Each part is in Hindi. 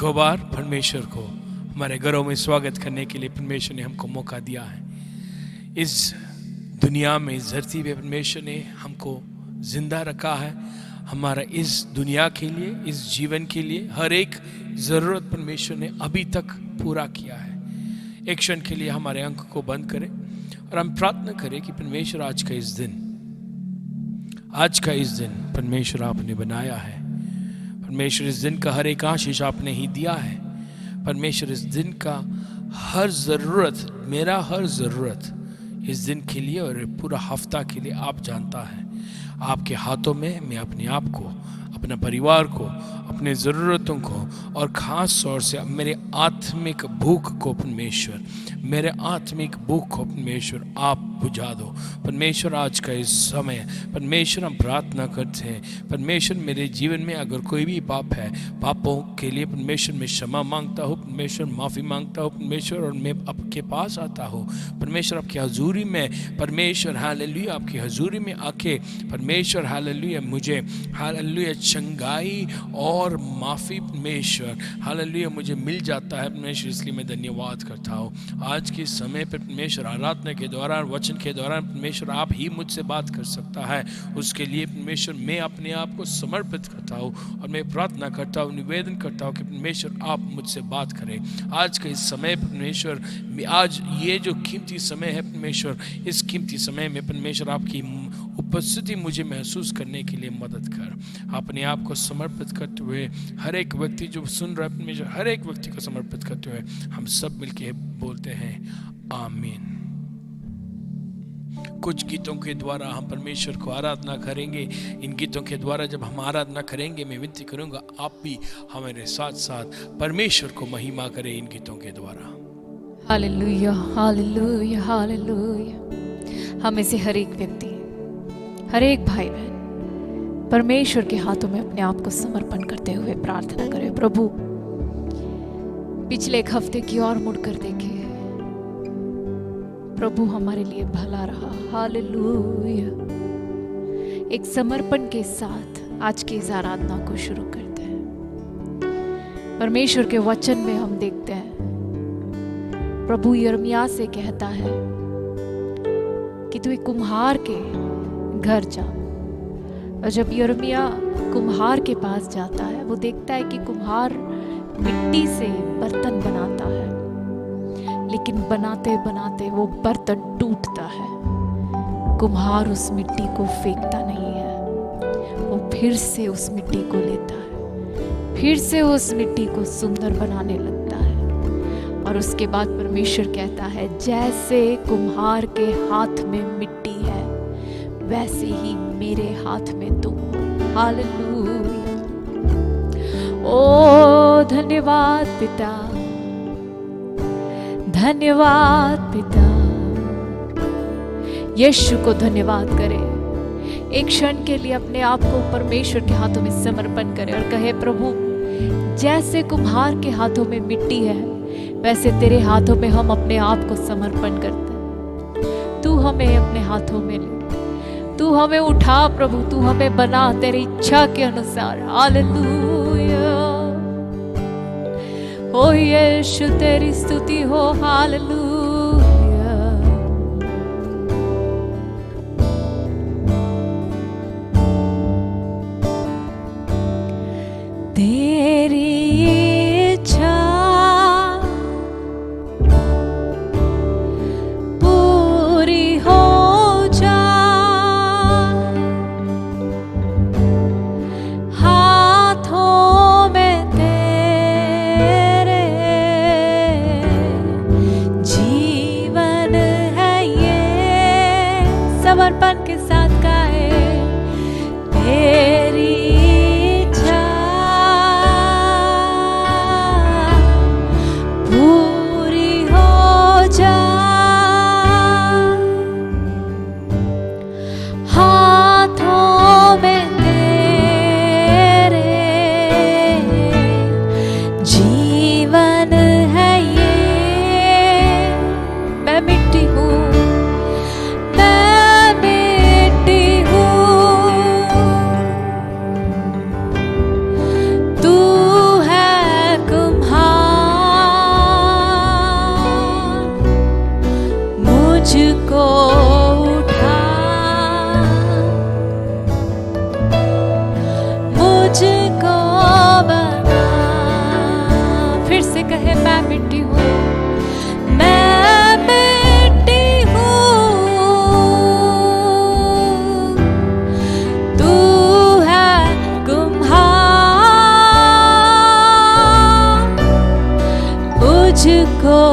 दो बार परमेश्वर को हमारे घरों में स्वागत करने के लिए परमेश्वर ने हमको मौका दिया है। इस दुनिया में, इस धरती पे परमेश्वर ने हमको जिंदा रखा है। हमारा इस दुनिया के लिए, इस जीवन के लिए हर एक ज़रूरत परमेश्वर ने अभी तक पूरा किया है। एक क्षण के लिए हमारे आंख को बंद करें और हम प्रार्थना करें कि परमेश्वर आज का इस दिन परमेश्वर आपने बनाया है। परमेश्वर इस दिन का हर एक आशीष आपने ही दिया है। परमेश्वर इस दिन का हर ज़रूरत, मेरा हर ज़रूरत इस दिन के लिए और पूरा हफ्ता के लिए आप जानता है। आपके हाथों में मैं अपने आप को, अपने परिवार को, अपने ज़रूरतों को और ख़ास तौर से मेरे आत्मिक भूख को परमेश्वर, मेरे आत्मिक भूख को परमेश्वर आप बुझा दो। परमेश्वर आज का इस समय परमेश्वर हम प्रार्थना करते हैं। परमेश्वर मेरे जीवन में अगर कोई भी पाप है, पापों के लिए परमेश्वर मैं क्षमा मांगता हूँ, परमेश्वर माफ़ी मांगता हूँ परमेश्वर, और मैं आपके पास आता हूँ परमेश्वर, आपकी हजूरी में परमेश्वर, हालेलुया, आपकी हजूरी में आके परमेश्वर हालेलुया मुझे हालेलुया चंगाई और माफ़ी परमेश्वर हालेलुया मुझे मिल जाता है परमेश्वर। इसलिए मैं धन्यवाद करता हूँ। आज के समय पर परमेश्वर आराधना के दौरान, वचन के दौरान परमेश्वर आप ही मुझसे बात कर सकता है। उसके लिए परमेश्वर मैं अपने आप को समर्पित करता हूँ और मैं प्रार्थना करता हूँ, निवेदन करता हूँ कि परमेश्वर आप मुझसे बात करें। आज के इस समय परमेश्वर, आज ये जो कीमती समय है परमेश्वर, इस कीमती समय में परमेश्वर आपकी उपस्थिति मुझे महसूस करने के लिए मदद कर। अपने आप को समर्पित करते हुए हर एक व्यक्ति जो सुन रहा है परमेश्वर, हर एक व्यक्ति को समर्पित करते हुए हम सब मिलके बोलते हैं आमीन। कुछ गीतों के द्वारा हम परमेश्वर को आराधना करेंगे। इन गीतों के द्वारा जब हम आराधना करेंगे, मैं विनती करूंगा आप भी हमारे साथ साथ परमेश्वर को महिमा करें इन गीतों के द्वारा। Hallelujah, hallelujah, hallelujah. हमें से हर एक व्यक्ति, हर एक भाई बहन परमेश्वर के हाथों में अपने आप को समर्पण करते हुए प्रार्थना करें। प्रभु, पिछले एक हफ्ते की ओर मुड़कर देखिए, प्रभु हमारे लिए भला रहा। हालेलुया। एक समर्पण के साथ आज की इस आराधना को शुरू करते हैं। परमेश्वर के वचन में हम देखते हैं, प्रभु यिर्मयाह से कहता है कि तू एक कुम्हार के घर जा। और जब यिर्मयाह कुम्हार के पास जाता है, वो देखता है कि कुम्हार मिट्टी से बर्तन बनाता है, लेकिन बनाते बनाते वो बर्तन टूटता है। कुम्हार उस मिट्टी को फेंकता नहीं है, वो फिर से उस मिट्टी को लेता है, फिर से उस मिट्टी को सुंदर बनाने लगता है। और उसके बाद परमेश्वर कहता है, जैसे कुम्हार के हाथ में मिट्टी है, वैसे ही मेरे हाथ में तुम हो। हालेलुया। ओ धन्यवाद पिता, धन्यवाद पिता। यीशु को धन्यवाद करें। एक क्षण के लिए अपने आप को परमेश्वर के हाथों में समर्पण करें और कहे, प्रभु जैसे कुम्हार के हाथों में मिट्टी है, वैसे तेरे हाथों में हम अपने आप को समर्पण करते हैं। तू हमें अपने हाथों में ले, तू हमें उठा प्रभु, तू हमें बना तेरी इच्छा के अनुसार। हालेलुया। ओ यीशु तेरी स्तुति हो। हालेलुया। तेरी इच्छा पूरी हो जा, हाथों में तेरे जी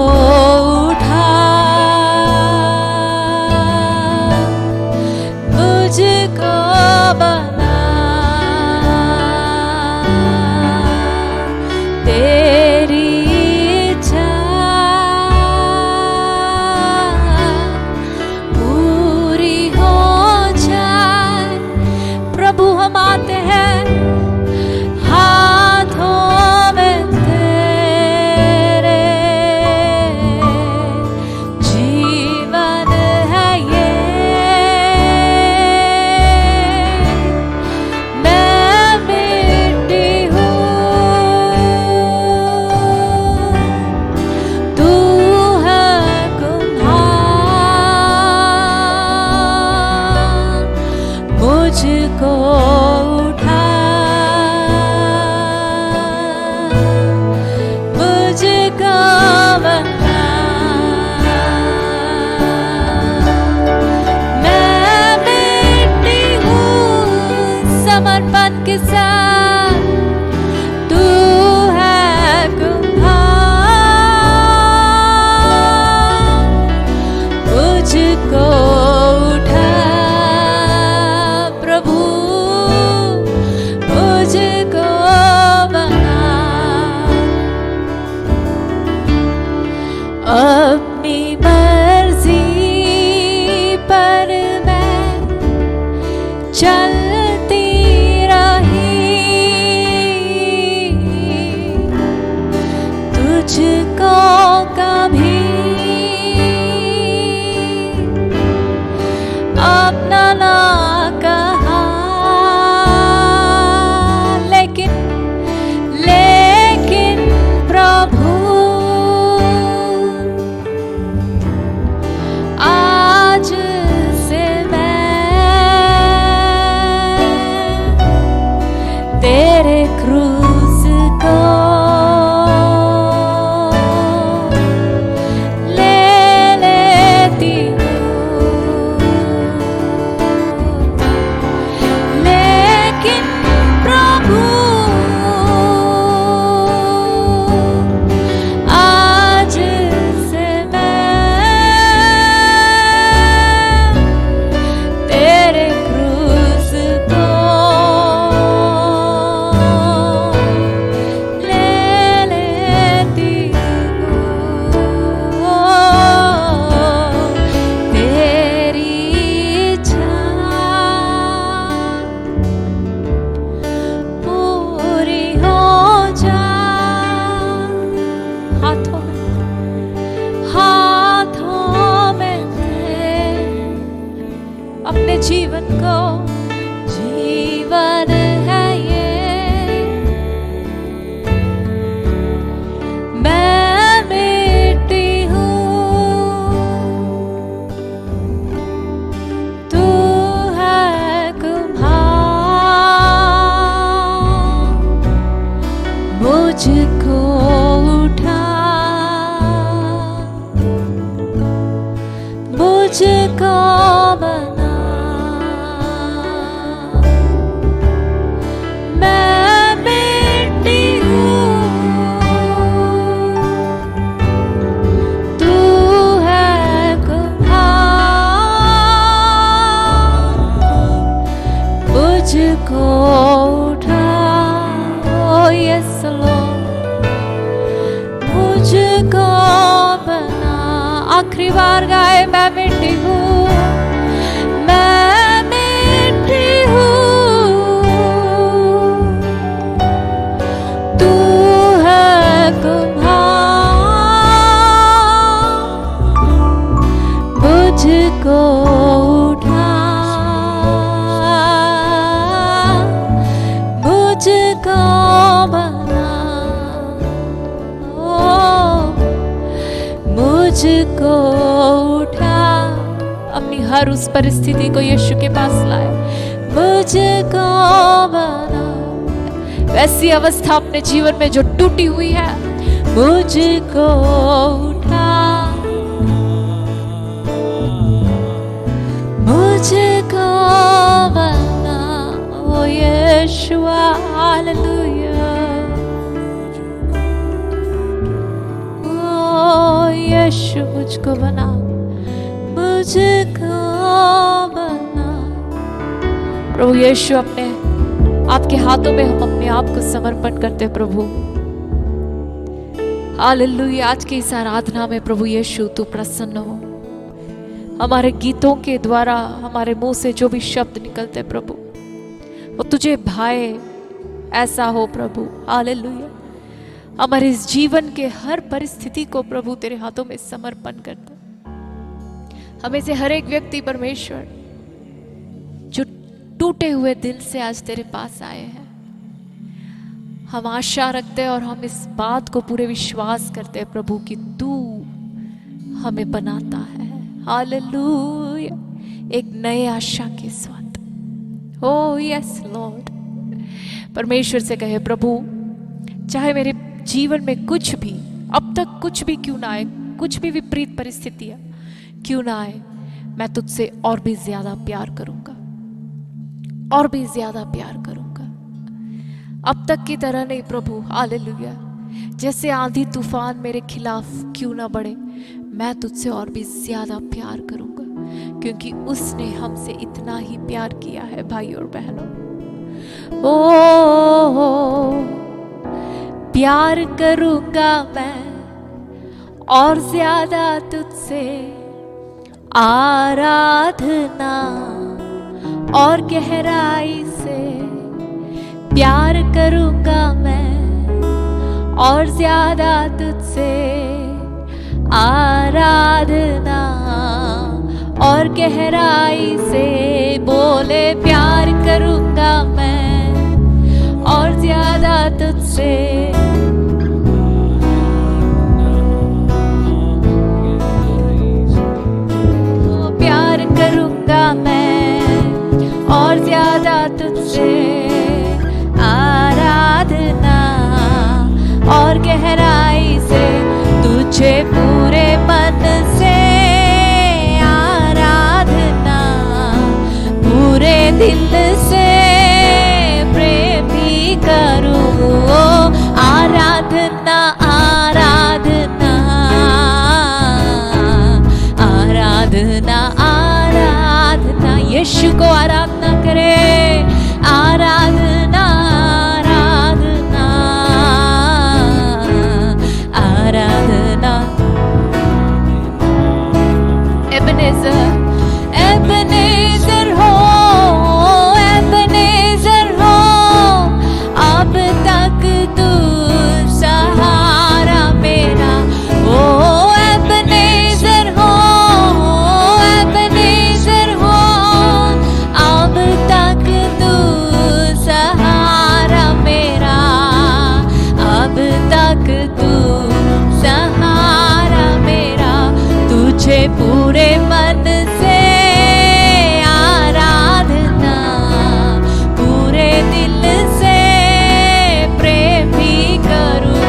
उठा, मुझको बना, तेरी इच्छा पूरी हो जाए। प्रभु हम आते हैं हाथों में तेरे, जीवन है ये, मैं मिट्टी हूँ, तू है कुम्हार, मुझको उठा, मुझको बना, मैं मिट्टी हूँ समर्पण के साथ, तू है कुम्हार, मुझको उठा प्रभु, मुझको बना, अपनी मर्जी पर मैं चलती रही, तुझको कभी अपना ना कहा, लेकिन प्रभु आज से मैं तेरे क्रूस को ले लेती हूँ, लेकिन प्रभु आज से मैं तेरे क्रूस को ले लेती हूँ, तेरी इच्छा पूरी हो जाए। हाथों में तेरे, अपने जीवन को, जीवन है ये, मैं मिट्टी हूँ, तू है कुम्हार, मुझको उठा, मुझको बना, मैं मिट्टी हूँ, तू है कुम्हार, मुझको उठा, ओ यस लॉर्ड, मुझको बना। आखिरी बार गाए, मैं मिट्टी हूँ, मैं मिट्टी हूँ, तू है कुम्हार, मुझको उठा, मुझको बना, ओ मुझको उठा। अपनी हर उस परिस्थिति को यीशु के पास लाए, मुझको बना। वैसी अवस्था अपने जीवन में जो टूटी हुई है, मुझको उठा, मुझको बना। ओ यीशुआ, हालेलुया, ओ यीशु मुझको बना, मुझको बना। प्रभु यीशु अपने आपके हाथों में हम अपने आप को समर्पण करते हैं प्रभु। हालेलुया। आज की इस आराधना में प्रभु यीशु तू प्रसन्न हो। हमारे गीतों के द्वारा हमारे मुंह से जो भी शब्द निकलते प्रभु वो तुझे भाए ऐसा हो प्रभु। हालेलुया। हमारे इस जीवन के हर परिस्थिति को प्रभु तेरे हाथों में समर्पण करता। हमें से हर एक व्यक्ति परमेश्वर जो टूटे हुए दिल से आज तेरे पास आए हैं, हम आशा रखते हैं और हम इस बात को पूरे विश्वास करते हैं प्रभु कि तू हमें बनाता है। हालेलुया। एक नए आशा के साथ। ओ यस लॉर्ड। परमेश्वर से कहे प्रभु चाहे मेरे जीवन में कुछ भी अब तक कुछ भी क्यों ना आए, कुछ भी विपरीत परिस्थितियां क्यों ना आए, मैं तुझसे और भी ज्यादा प्यार करूंगा, और भी ज्यादा प्यार करूंगा। अब तक की तरह नहीं प्रभु। हालेलुया। जैसे आंधी तूफान मेरे खिलाफ क्यों ना बढ़े, मैं तुझसे और भी ज्यादा प्यार करूंगा, क्योंकि उसने हमसे इतना ही प्यार किया है भाई और बहनों। ओ प्यार करूंगा मैं और ज्यादा तुझसे, आराधना और गहराई से प्यार करूंगा मैं और ज्यादा तुझसे, आराधना और गहराई से। बोले प्यार करूंगा मैं और ज्यादा तुझसे, प्यार करूंगा मैं और ज्यादा तुझसे, आराधना और गहराई से। तुझे पूरे मन से आराधना, पूरे दिल से प्रेम भी करूं। आराधना आराधना आराधना आराधना। यीशु को आराधना करे। आराधना आराधना आराधना। एबेनेज़र एबेनेज़र हो, एबेनेज़र हो, अब तक तू सहारा मेरा। ओ एबेनेज़र हो, एबेनेज़र हो, अब तक तू सहारा मेरा, अब तक तू सहारा मेरा। तुझे पूरे मन से आराधना, पूरे दिल से प्रेम भी करूं।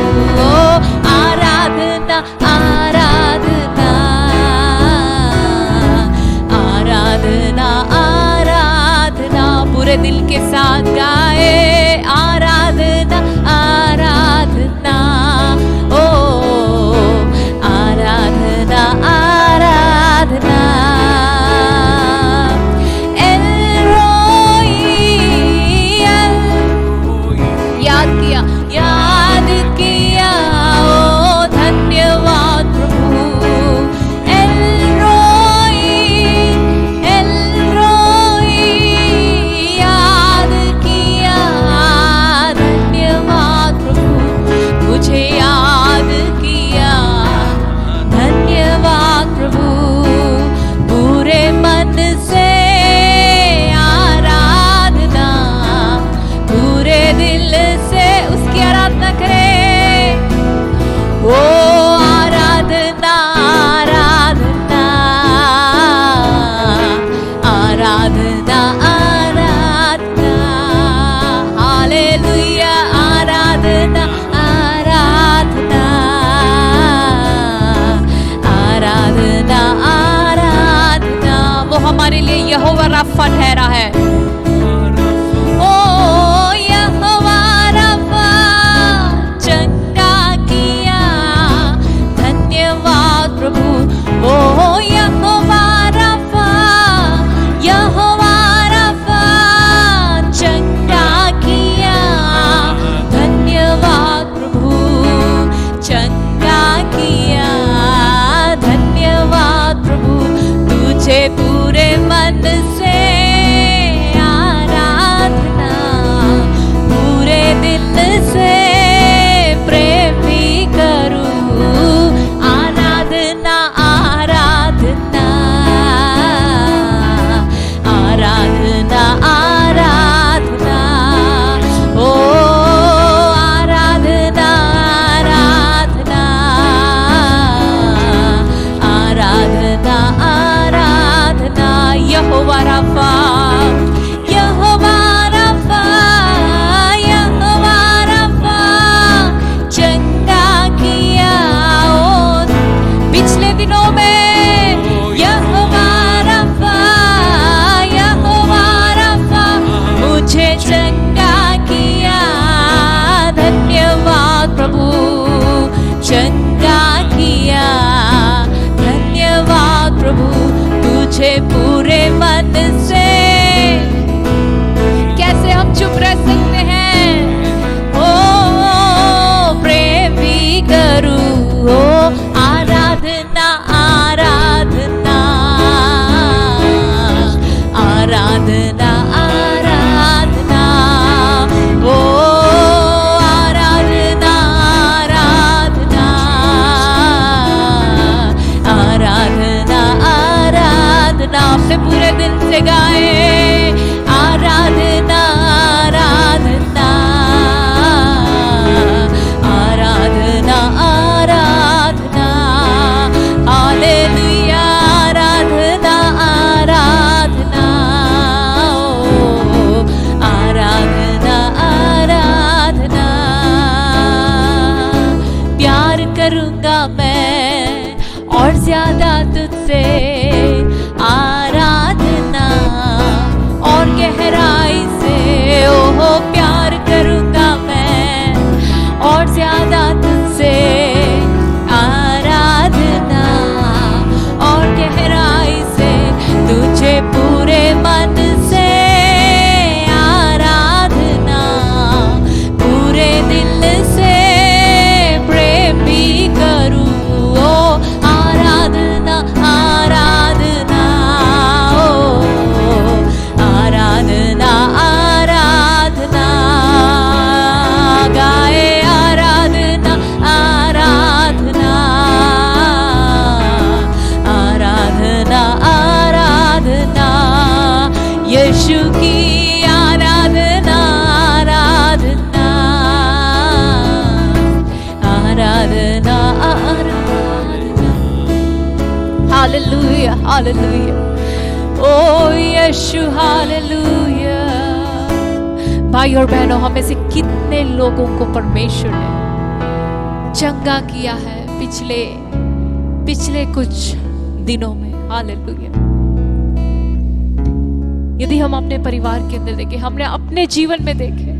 आराधना आराधना आराधना आराधना। पूरे दिल के साथ गाए। आराधना आराधना। ओ आराधना आराधना। एल रोई, याद किया, याद किया। ओ धन्यवाद प्रभु। एल रोई, एल रोई, याद किया। धन्यवाद प्रभु, मुझे याद किया। धन्यवाद प्रभु। पूरे मन से आराधना, पूरे दिल से उसकी आराधना करे। ओ आराधना आराधना आराधना आराधना। हालेलुया। आराधना आराधना आराधना आराधना। वो हमारे लिए यहोवा राफा ठहरा है। ओ यहोवा राफा चंगा किया। धन्यवाद प्रभु। पूरे दिल से गाए आराधना आराधना आराधना आराधना हालेलुया आराधना आराधना ओ आराधना आराधना प्यार करूंगा मैं और ज्यादा तुझसे आराधना और गहराई से ओहो प्यार करूंगा मैं और ज्यादा तुझसे आराधना और गहराई से तुझे पूरे मन से आराधना पूरे दिल से प्रेम भी करूं ओ आराधना आराधना ओ आराधना आराधना गाए आराधना आराधना आराधना आराधना यीशु की आराधना आराधना आराधना आराधना हालेलुया हालेलुया ओ यीशु हालेलुया। भाई और बहनों, हमें से कितने लोगों को परमेश्वर ने चंगा किया है पिछले कुछ दिनों में। हालेलुया। यदि हम अपने परिवार के अंदर देखें, हमने अपने जीवन में देखे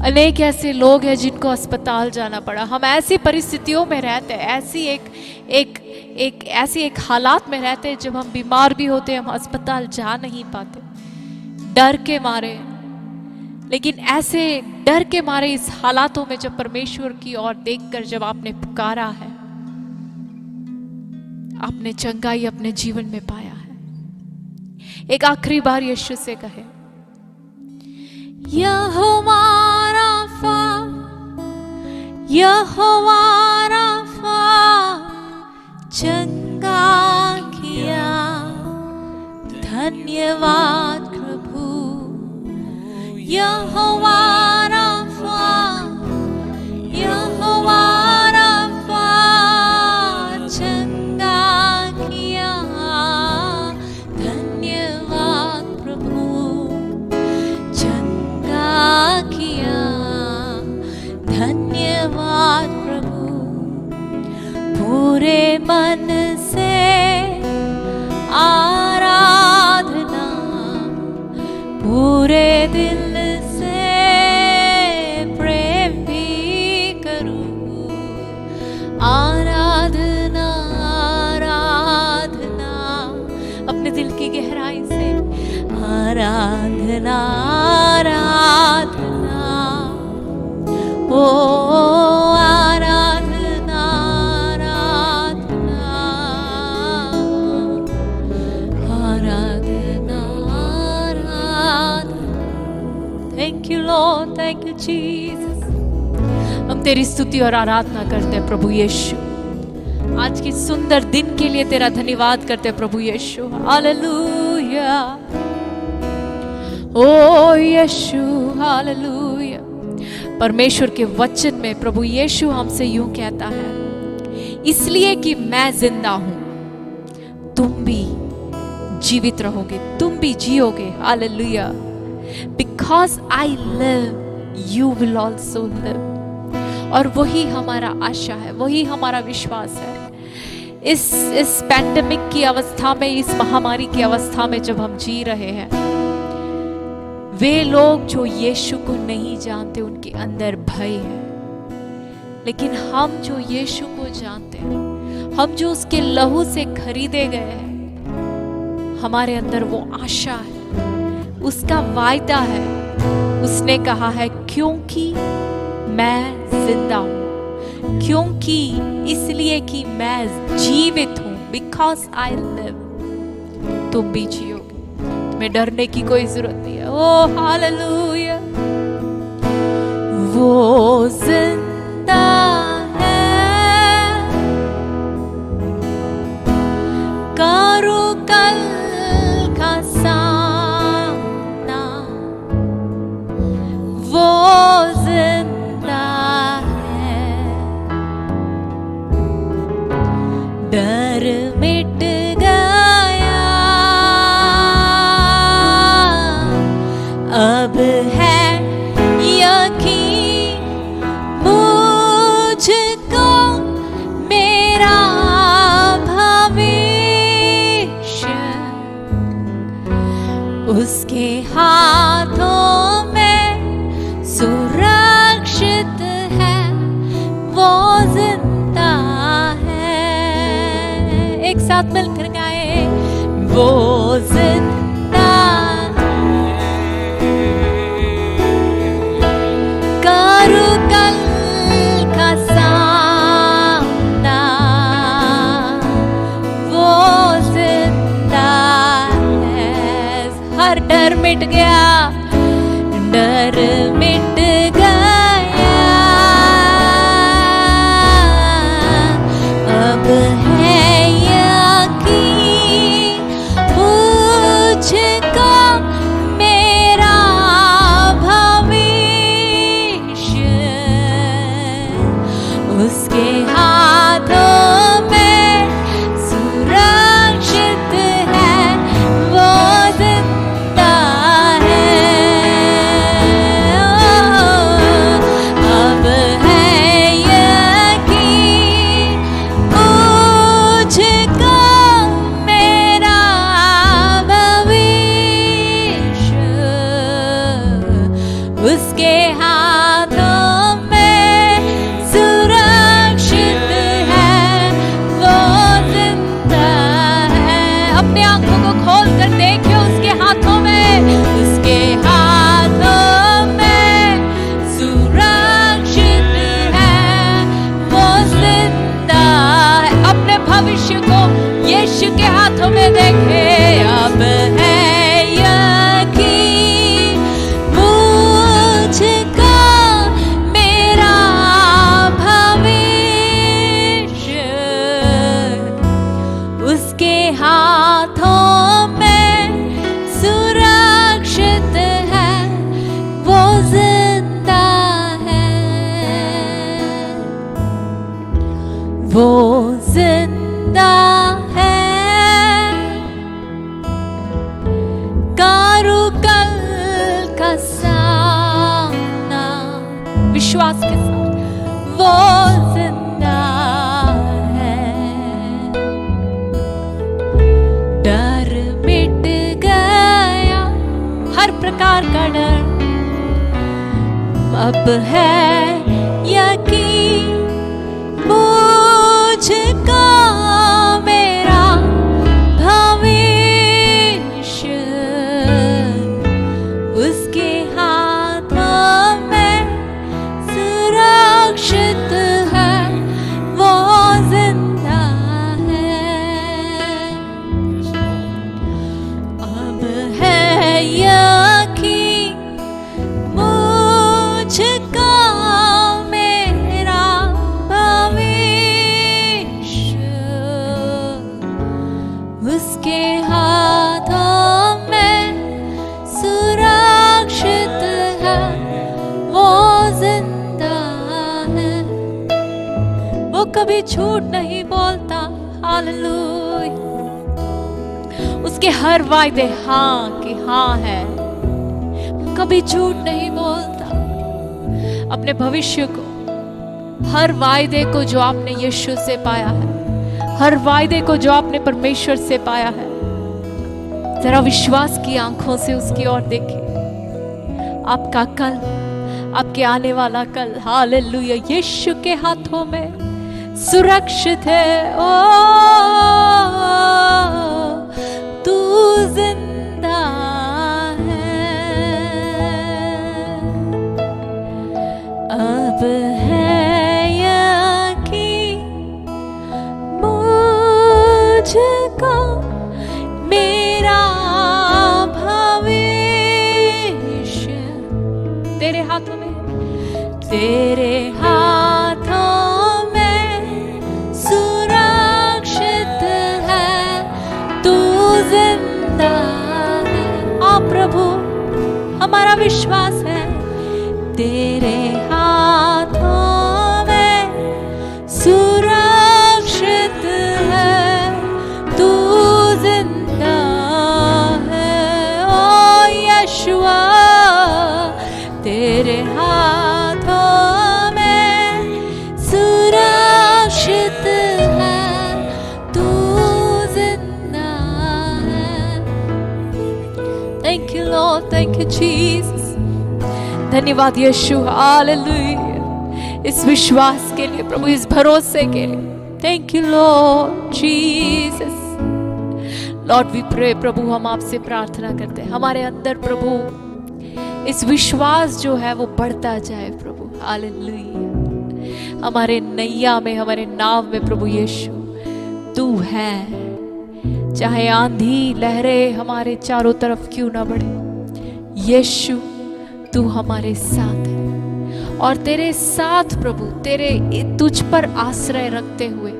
अनेक ऐसे लोग हैं जिनको अस्पताल जाना पड़ा। हम ऐसी परिस्थितियों में रहते हैं, ऐसी एक हालात में रहते हैं जब हम बीमार भी होते हैं, हम अस्पताल जा नहीं पाते डर के मारे। लेकिन ऐसे डर के मारे इस हालातों में जब परमेश्वर की ओर देखकर जब आपने पुकारा है, आपने चंगाई अपने जीवन में पाया है। एक आखिरी बार यीशु से कहे यहोवा राफा यहोवा राफा चंगा किया। धन्यवाद प्रभु यहोवा राफा यहोवा राफा चंगा किया। धन्यवाद प्रभु चंगा किया। धन्यवाद प्रभु पूरे मन से आराधना पूरे दिल से प्रेम भी करूं। आराधना आराधना अपने दिल की गहराई से आराधना आराधना ओ आराधना आराधना आराधना आराधना। Thank you Lord, thank you Jesus. हम तेरी स्तुति और आराधना करते हैं प्रभु यीशु। आज की सुंदर दिन के लिए तेरा धन्यवाद करते हैं प्रभु यीशु। हालेलुया ओ यीशु हालेलुया। परमेश्वर के वचन में प्रभु यीशु हमसे यूं कहता है, इसलिए कि मैं जिंदा हूं तुम भी जीवित रहोगे, तुम भी जियोगे। Hallelujah. Because I live you will also live. और वही हमारा आशा है, वही हमारा विश्वास है। इस पैंडेमिक की अवस्था में, इस महामारी की अवस्था में जब हम जी रहे हैं, वे लोग जो यीशु को नहीं जानते उनके अंदर भय है। लेकिन हम जो यीशु को जानते हैं, हम जो उसके लहू से खरीदे गए हैं, हमारे अंदर वो आशा है, उसका वायदा है। उसने कहा है क्योंकि मैं जिंदा हूं, क्योंकि इसलिए कि मैं जीवित हूं, बिकॉज आई लिव, तुम भी जियोगे। तुम्हें डरने की कोई जरूरत नहीं है। ओ हालेलुया। वो जिंदा है, करो कल डर मिट गया, अब है यकीन मुझको मेरा भविष्य उसके हाथों में सुरक्षित है, वो जिंदा है। एक साथ मिलकर गाए, वो जिंदा करूं कल का सामना, वो जिंदा है। हर डर मिट गया, डर मिट गया, अब है यकीन मुझको मेरा भविष्य उसके हाथों में सुरक्षित है, वो जिंदा है। अब है यकीन मुझको मेरा भविष्य उसके हाथों में सुरक्षित है, वो जिंदा है। अपनी आंखों को खोल कर देखिए, उसके हाथों में, उसके हाथों में सुरक्षित है, वो जिंदा है। अपने भविष्य को यीशु के हाथों में देखे, अब है यकीन मुझको मेरा भविष्य उसके हाथों में सुरक्षित है, वो जिंदा है, वो जिंदा है। करूं कल का सामना विश्वास के साथ, वो जिंदा है। डर मिट गया, हर प्रकार का डर, अब है यकीन मुझको मेरा भविष्य उसके हाथों में सुरक्षित है, वो जिंदा है। अब है यकीन मुझको मेरा भविष्य उसके हाथों में सुरक्षित है, वो जिंदा है। वो कभी झूठ नहीं बोलता, हालेलुया। उसके हर वायदे हाँ कि हाँ है, कभी झूठ नहीं बोलता। अपने भविष्य को, हर वायदे को जो आपने यीशु से पाया है, हर वायदे को जो आपने परमेश्वर से पाया है, जरा विश्वास की आंखों से उसकी ओर देखिए। आपका कल, आपके आने वाला कल, हालेलुया, यीशु के हाथों में सुरक्षित है। ओ तू जिंदा है, अब है यकीन मुझको मेरा भविष्य तेरे हाथों में, तेरे हाथों में सुरक्षित है, तू जिंदा है। आ प्रभु, हमारा विश्वास है तेरे हाथों में सुरक्षित है, थैंक यू जीसस। धन्यवाद यीशु, हालेलुया, इस विश्वास के लिए प्रभु, इस भरोसे के लिए। Thank you Lord Jesus. Lord we pray प्रभु, हम आपसे प्रार्थना करते हैं हमारे अंदर प्रभु इस विश्वास जो है वो बढ़ता जाए प्रभु, हालेलुया। हमारे नैया में, हमारे नाव में प्रभु यीशु तू है। चाहे आंधी लहरें हमारे चारों तरफ क्यों ना बढ़े, यीशु तू हमारे साथ है। और तेरे साथ प्रभु, तेरे तुझ पर आश्रय रखते हुए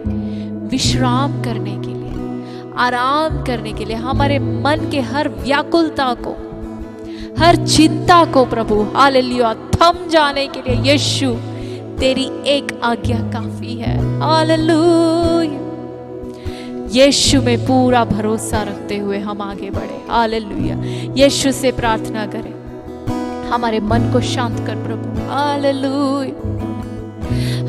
विश्राम करने के लिए, आराम करने के लिए, हमारे मन के हर व्याकुलता को, हर चिंता को प्रभु, हालेलुया, थम जाने के लिए यीशु तेरी एक आज्ञा काफी है। हालेलुया, यीशु में पूरा भरोसा रखते हुए हम आगे बढ़े। हालेलुया, यीशु से प्रार्थना करें, हमारे मन को शांत कर प्रभु। हालेलुया,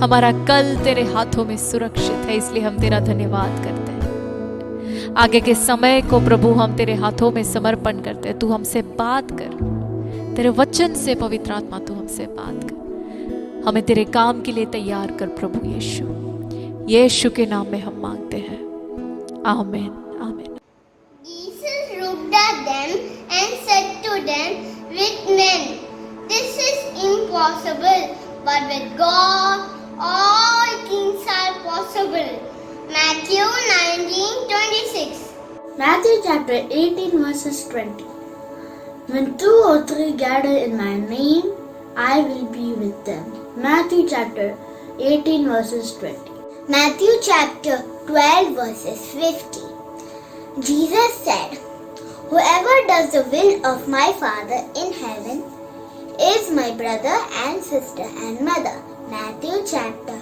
हमारा कल तेरे हाथों में सुरक्षित है, इसलिए हम तेरा धन्यवाद करते हैं। आगे के समय को प्रभु हम तेरे हाथों में समर्पण करते हैं। तू हमसे बात कर, तेरे वचन से पवित्र आत्मा तू हमसे बात कर, हमें तेरे काम के लिए तैयार कर प्रभु यीशु। यीशु के नाम में हम मांगते हैं, आमीन, आमीन। Jesus looked at them and said to them, with men this is impossible, but with God all things are possible. Matthew 19:26. Matthew chapter 18 verses 20. When 2 or 3 gather in my name, I will be with them. Matthew chapter 18 verses 20. Matthew chapter 12 verses 50. Jesus said, whoever does the will of my Father in heaven is my brother and sister and mother. Matthew chapter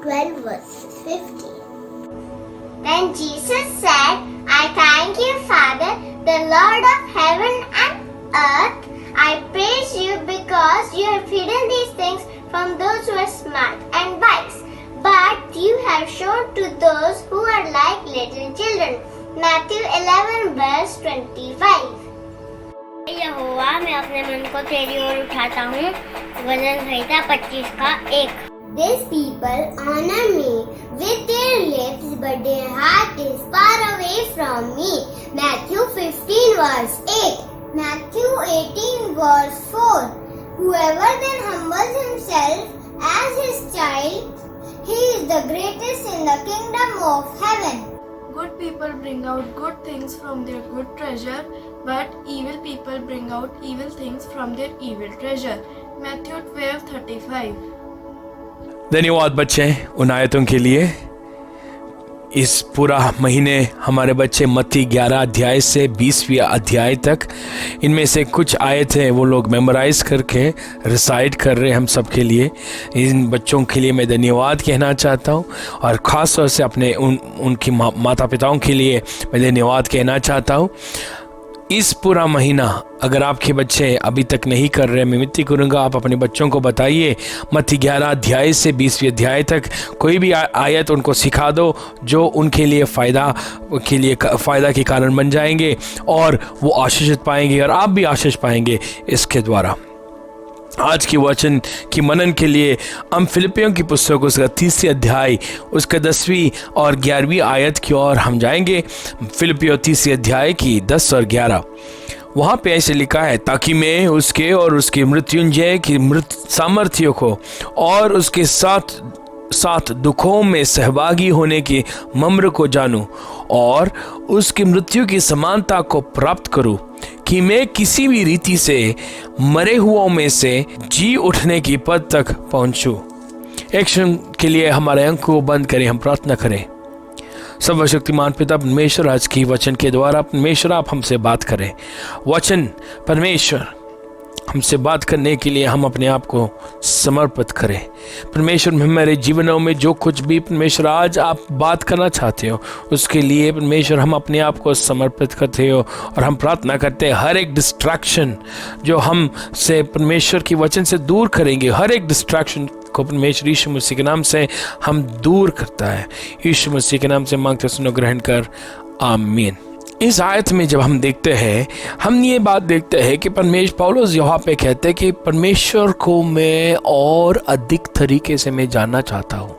12 verses 50. Then Jesus said, I thank you, Father, the Lord of heaven and earth. I praise you because you have hidden these things from those who are smart and wise, but you have shown to those who are like little children. Matthew 11 verse 25. यहोवा, मैं अपने मन को तेरी ओर उठाता हूँ। वजन संहिता 25 का 1. These people honor me with their lips, but their heart is far away from me. Matthew 15 verse 8. Matthew 18 verse 4. Whoever then humbles himself as his child, he is the greatest in the kingdom of heaven. Good people bring out good things from their good treasure, but evil people bring out evil things from their evil treasure. Matthew 12:35. धन्यवाद बच्चे उन आयतों के लिए। इस पूरा महीने हमारे बच्चे मत्ती 11 अध्याय से 20वें अध्याय तक, इनमें से कुछ आयतें वो लोग मेमोराइज करके रिसाइट कर रहे हैं हम सब के लिए। इन बच्चों के लिए मैं धन्यवाद कहना चाहता हूँ, और ख़ास तौर से अपने उनकी माता पिताओं के लिए मैं धन्यवाद कहना चाहता हूँ। इस पूरा महीना अगर आपके बच्चे अभी तक नहीं कर रहे, मैं विनती करूँगा आप अपने बच्चों को बताइए मत्ती 11 अध्याय से 20वें अध्याय तक कोई भी आयत उनको सिखा दो जो उनके लिए फ़ायदा के कारण बन जाएंगे, और वो आशीषित पाएंगे और आप भी आशीष पाएंगे इसके द्वारा। आज की वचन की मनन के लिए हम फिलिपियों की पुस्तक उसका 3 अध्याय उसका 10वीं और 11वीं आयत की ओर हम जाएंगे। फिलिपियों 3 अध्याय की 10 और 11, वहाँ पे ऐसे लिखा है, ताकि मैं उसके और उसके मृत्युंजय की सामर्थ्य को और उसके साथ दुखों में सहभागी होने की मम्र को जानूं और उसकी मृत्यु की समानता को प्राप्त करूं, कि मैं किसी भी रीति से मरे हुओं में से जी उठने की पद तक पहुंचूं। एक क्षण के लिए हमारे अंक को बंद करें, हम प्रार्थना करें। सर्वशक्तिमान पिता परमेश्वर, आज की वचन के द्वारा परमेश्वर आप हमसे बात करें। वचन परमेश्वर हमसे बात करने के लिए हम अपने आप को समर्पित करें। परमेश्वर मेरे जीवनों में जो कुछ भी परमेश्वर आज आप बात करना चाहते हो उसके लिए परमेश्वर हम अपने आप को समर्पित करते हो, और हम प्रार्थना करते हैं हर एक डिस्ट्रैक्शन जो हम से परमेश्वर की वचन से दूर करेंगे, हर एक डिस्ट्रैक्शन को परमेश्वर यीशु मसीह के नाम से हम दूर करता है। यीशु मसीह के नाम से मांगते सुनो, ग्रहण कर, आमीन, इस आयत में जब हम देखते हैं, हम ये बात देखते हैं कि पौलुस यहाँ पे कहते हैं कि परमेश्वर को मैं और अधिक तरीके से मैं जानना चाहता हूँ,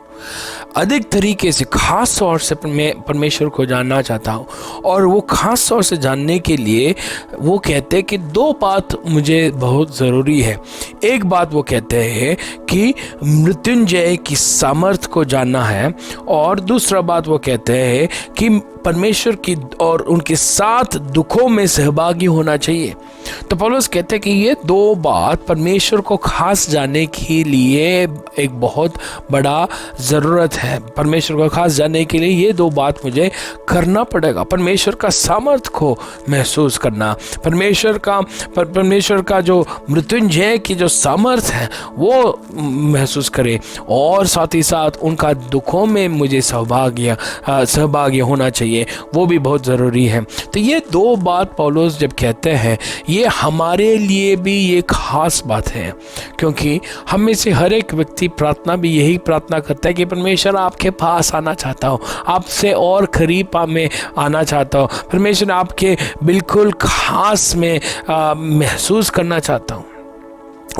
अधिक तरीके से, खास तौर से मैं परमेश्वर को जानना चाहता हूँ। और वो खास तौर से जानने के लिए वो कहते हैं कि दो बात मुझे बहुत ज़रूरी है। एक बात वो कहते हैं कि मृत्युंजय की सामर्थ्य को जानना है, और दूसरा बात वो कहते हैं कि परमेश्वर की और उनके साथ दुखों में सहभागी होना चाहिए। तो पौलुस कहते हैं कि ये दो बात परमेश्वर को खास जानने के लिए एक बहुत बड़ा ज़रूरत है। परमेश्वर को खास जानने के लिए ये दो बात मुझे करना पड़ेगा। परमेश्वर का सामर्थ्य को महसूस करना, परमेश्वर का जो मृत्युंजय की जो सामर्थ्य है वो महसूस करे, और साथ ही साथ उनका दुखों में मुझे सहभागी होना चाहिए, वो भी बहुत ज़रूरी है। तो ये दो बात पौलुस जब कहते हैं, ये हमारे लिए भी ये खास बात है, क्योंकि हम में से हर एक व्यक्ति प्रार्थना भी यही प्रार्थना करता है कि परमेश्वर आपके पास आना चाहता हूँ, आपसे और करीब में आना चाहता हूँ, परमेश्वर आपके बिल्कुल खास में महसूस करना चाहता हूँ।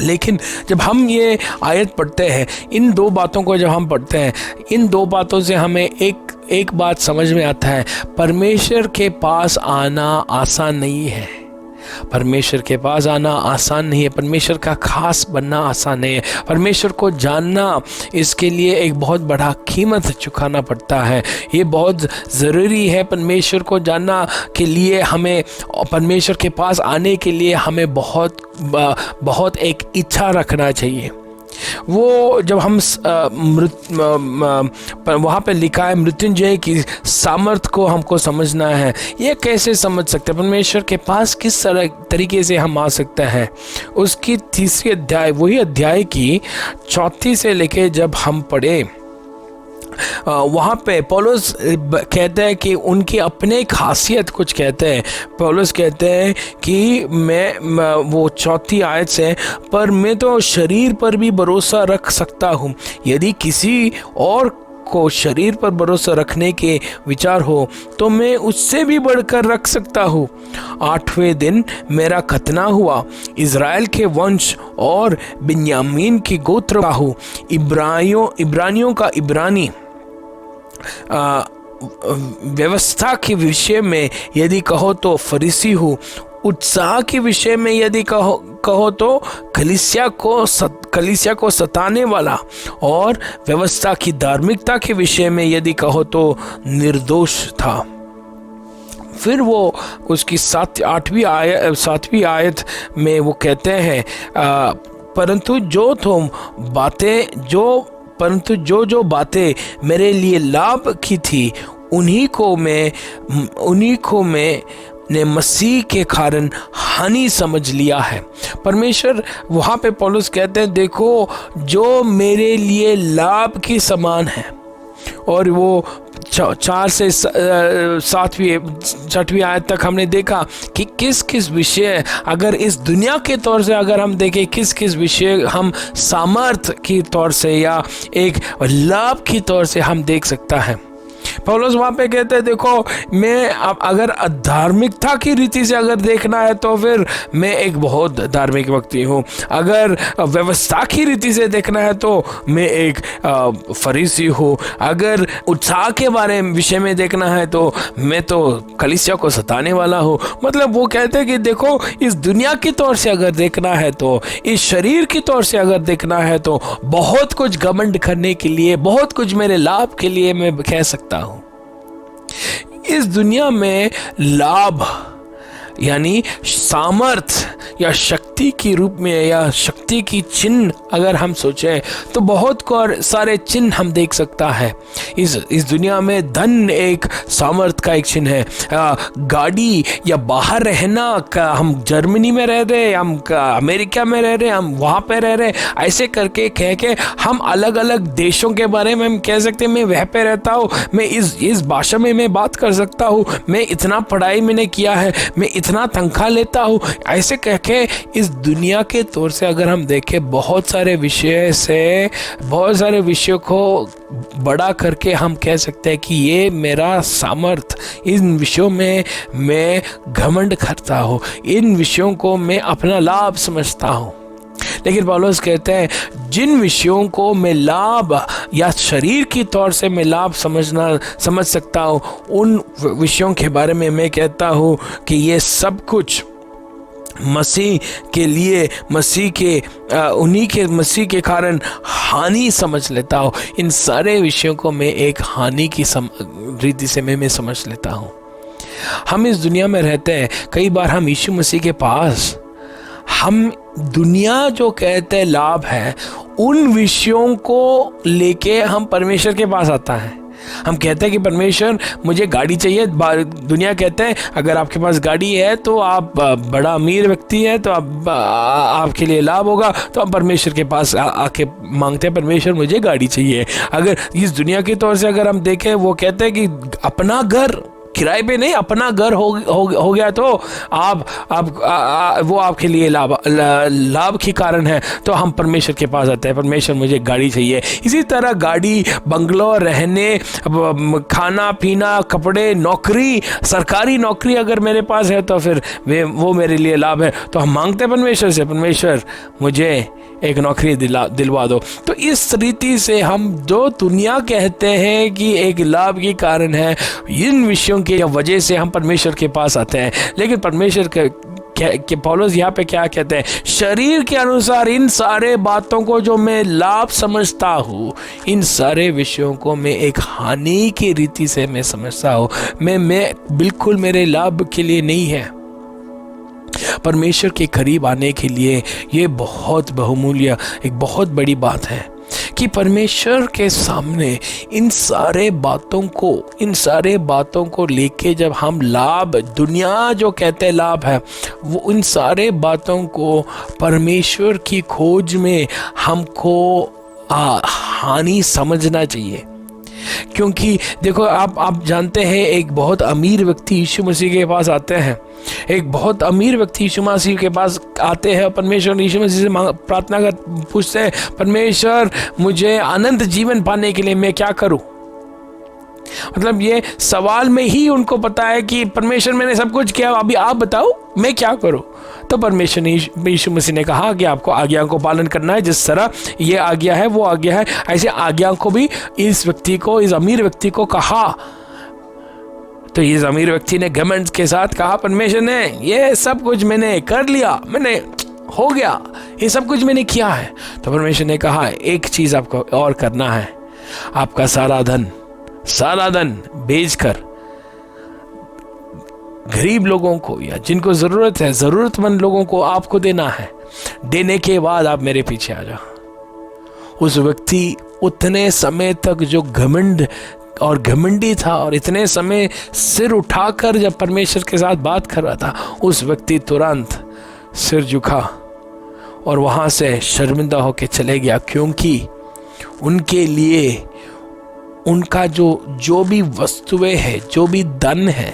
लेकिन जब हम ये आयत पढ़ते हैं, इन दो बातों को जब हम पढ़ते हैं, इन दो बातों से हमें एक बात समझ में आता है, परमेश्वर के पास आना आसान नहीं है। परमेश्वर के पास आना आसान नहीं है, परमेश्वर का खास बनना आसान नहीं है। परमेश्वर को जानना, इसके लिए एक बहुत बड़ा कीमत चुकाना पड़ता है। ये बहुत ज़रूरी है। परमेश्वर को जानना के लिए हमें, परमेश्वर के पास आने के लिए हमें बहुत एक इच्छा रखना चाहिए। वो जब हम वहाँ पे लिखा है मृत्युंजय की सामर्थ्य को हमको समझना है, ये कैसे समझ सकते हैं, परमेश्वर के पास किस तरीके से हम आ सकते हैं। उसकी तीसरी अध्याय, वही अध्याय की 34 से लेके जब हम पढ़े, वहाँ पे पौलुस कहते हैं कि उनकी अपने खासियत कुछ कहते हैं। पौलुस कहते हैं कि वो 4 आयत से, पर मैं तो शरीर पर भी भरोसा रख सकता हूँ, यदि किसी और को शरीर पर भरोसा रखने के विचार हो तो मैं उससे भी बढ़कर रख सकता हूँ। 8वें दिन मेरा खतना हुआ, इज़राइल के वंश और बिन्यामीन के गोत्र का हूँ, इब्रानियों का इब्रानी, व्यवस्था के विषय में यदि कहो तो फरीसी हूँ, उत्साह के विषय में यदि कहो तो कलीसिया को सताने वाला, और व्यवस्था की धार्मिकता के विषय में यदि कहो तो निर्दोष था। फिर वो उसकी 7वीं आयत में वो कहते हैं, परंतु जो बातें मेरे लिए लाभ की थी, उन्हीं को मैं ने मसीह के कारण हानि समझ लिया है। परमेश्वर वहाँ पे पौलुस कहते हैं, देखो जो मेरे लिए लाभ के समान है। और वो 4 से 6वीं आयत तक हमने देखा कि किस विषय, अगर इस दुनिया के तौर से अगर हम देखें, किस विषय हम सामर्थ्य की तौर से या एक लाभ की तौर से हम देख सकता है। पौलुस वहाँ पे कहते हैं, देखो मैं अगर धार्मिकता की रीति से अगर देखना है तो फिर मैं एक बहुत धार्मिक व्यक्ति हूँ, अगर व्यवस्था की रीति से देखना है तो मैं एक फरीसी हूँ, अगर उत्साह के विषय में देखना है तो मैं तो कलीसिया को सताने वाला हूँ। मतलब वो कहते हैं कि देखो इस दुनिया के तौर से अगर देखना है तो, इस शरीर के तौर से अगर देखना है तो बहुत कुछ घमंड करने के लिए, बहुत कुछ मेरे लाभ के लिए मैं कह सकता हूँ। इस दुनिया में लाभ यानी सामर्थ या शक्ति के रूप में या शक्ति की चिन्ह अगर हम सोचें तो बहुत सारे चिन्ह हम देख सकता है। इस दुनिया में धन एक सामर्थ का एक चिन्ह है, गाड़ी या बाहर रहना का, हम जर्मनी में रह रहे, हम अमेरिका में रह रहे, हम वहाँ पे रह रहे, ऐसे करके कह के हम अलग अलग देशों के बारे में हम कह सकते हैं, मैं वह पे रहता हूँ, मैं इस भाषा में मैं बात कर सकता हूँ, मैं इतना पढ़ाई मैंने किया है, मैं इतना तनख्वाह लेता हूँ, ऐसे कह के इस दुनिया के तौर से अगर हम देखें बहुत सारे विषयों को बड़ा करके हम कह सकते हैं कि ये मेरा सामर्थ, इन विषयों में मैं घमंड करता हूँ, इन विषयों को मैं अपना लाभ समझता हूँ। लेकिन पौलुस कहते हैं जिन विषयों को मैं लाभ या शरीर की तौर से मैं लाभ समझ सकता हूँ, उन विषयों के बारे में मैं कहता हूँ कि ये सब कुछ मसीह के लिए, मसीह के कारण हानि समझ लेता हूँ। इन सारे विषयों को मैं एक हानि की रीति से मैं समझ लेता हूँ। हम इस दुनिया में रहते हैं, कई बार हम यीशु मसीह के पास, हम दुनिया जो कहते हैं लाभ है, उन विषयों को लेके हम परमेश्वर के पास आता है। हम कहते हैं कि परमेश्वर मुझे गाड़ी चाहिए। दुनिया कहते हैं अगर आपके पास गाड़ी है तो आप बड़ा अमीर व्यक्ति है, तो आपके लिए लाभ होगा। तो हम परमेश्वर के पास आके मांगते हैं, परमेश्वर मुझे गाड़ी चाहिए। अगर इस दुनिया के तौर से अगर हम देखें, वो कहते हैं कि अपना घर किराए पे नहीं, अपना घर हो गया तो वो आपके लिए लाभ के कारण है। तो हम परमेश्वर के पास आते हैं, परमेश्वर मुझे गाड़ी चाहिए। इसी तरह गाड़ी, बंगलो, रहने, खाना पीना, कपड़े, नौकरी, सरकारी नौकरी अगर मेरे पास है तो फिर वो मेरे लिए लाभ है। तो हम मांगते हैं परमेश्वर से, परमेश्वर मुझे एक नौकरी दिलवा दो। तो इस रीति से हम जो दुनिया कहते हैं कि एक लाभ के कारण है, इन विषयों की वजह से हम परमेश्वर के पास आते हैं। लेकिन परमेश्वर के पौलुस यहाँ पे क्या कहते हैं, शरीर के अनुसार इन सारे बातों को जो मैं लाभ समझता हूँ, इन सारे विषयों को मैं एक हानि की रीति से मैं समझता हूँ। मैं बिल्कुल मेरे लाभ के लिए नहीं है। परमेश्वर के करीब आने के लिए ये बहुत बहुमूल्य, एक बहुत बड़ी बात है कि परमेश्वर के सामने इन सारे बातों को लेके जब हम लाभ, दुनिया जो कहते हैं लाभ है, वो उन सारे बातों को परमेश्वर की खोज में हमको हानि समझना चाहिए। क्योंकि देखो, आप जानते हैं एक बहुत अमीर व्यक्ति यीशु मसीह के पास आते हैं, एक बहुत अमीर व्यक्ति यीशु मसीह के पास आते हैं, परमेश्वर यीशु मसीह से प्रार्थना कर पूछते हैं, परमेश्वर मुझे अनंत जीवन पाने के लिए मैं क्या करूं। मतलब ये सवाल में ही उनको पता है कि परमेश्वर मैंने सब कुछ किया, अभी आप बताओ मैं क्या करूं। तो परमेश्वर ने, यीशु मसीह ने कहा कि आपको आज्ञा को पालन करना है, जिस तरह ये आज्ञा है वो आज्ञा है, ऐसे आज्ञा को भी इस व्यक्ति को, इस अमीर व्यक्ति को कहा। तो इस अमीर व्यक्ति ने घमंड के साथ कहा, परमेश्वर ने ये सब कुछ मैंने कर लिया, मैंने हो गया, ये सब कुछ मैंने किया है। तो परमेश्वर ने कहा एक चीज आपको और करना है, आपका सारा धन बेचकर गरीब लोगों को या जिनको जरूरत है, जरूरतमंद लोगों को आपको देना है। देने के बाद आप मेरे पीछे आ जाओ। उस व्यक्ति उतने समय तक जो घमंडी था और इतने समय सिर उठाकर जब परमेश्वर के साथ बात कर रहा था, उस व्यक्ति तुरंत सिर झुका और वहां से शर्मिंदा होकर चले गया। क्योंकि उनके लिए उनका जो भी वस्तुएं है, जो भी धन है,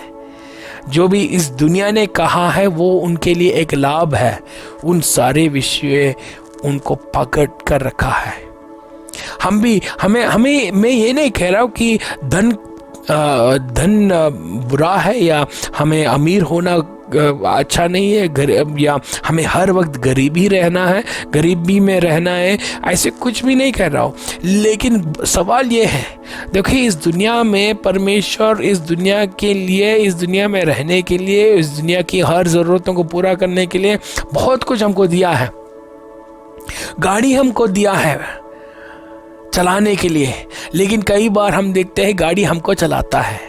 जो भी इस दुनिया ने कहा है, वो उनके लिए एक लाभ है। उन सारे विषय उनको पकड़ कर रखा है। हमें मैं ये नहीं कह रहा हूँ कि धन बुरा है या हमें अमीर होना अच्छा नहीं है, या हमें हर वक्त गरीबी में रहना है, ऐसे कुछ भी नहीं कह रहा हूँ। लेकिन सवाल ये है, देखिए इस दुनिया में परमेश्वर इस दुनिया के लिए, इस दुनिया में रहने के लिए, इस दुनिया की हर ज़रूरतों को पूरा करने के लिए बहुत कुछ हमको दिया है। गाड़ी हमको दिया है चलाने के लिए, लेकिन कई बार हम देखते हैं गाड़ी हमको चलाता है।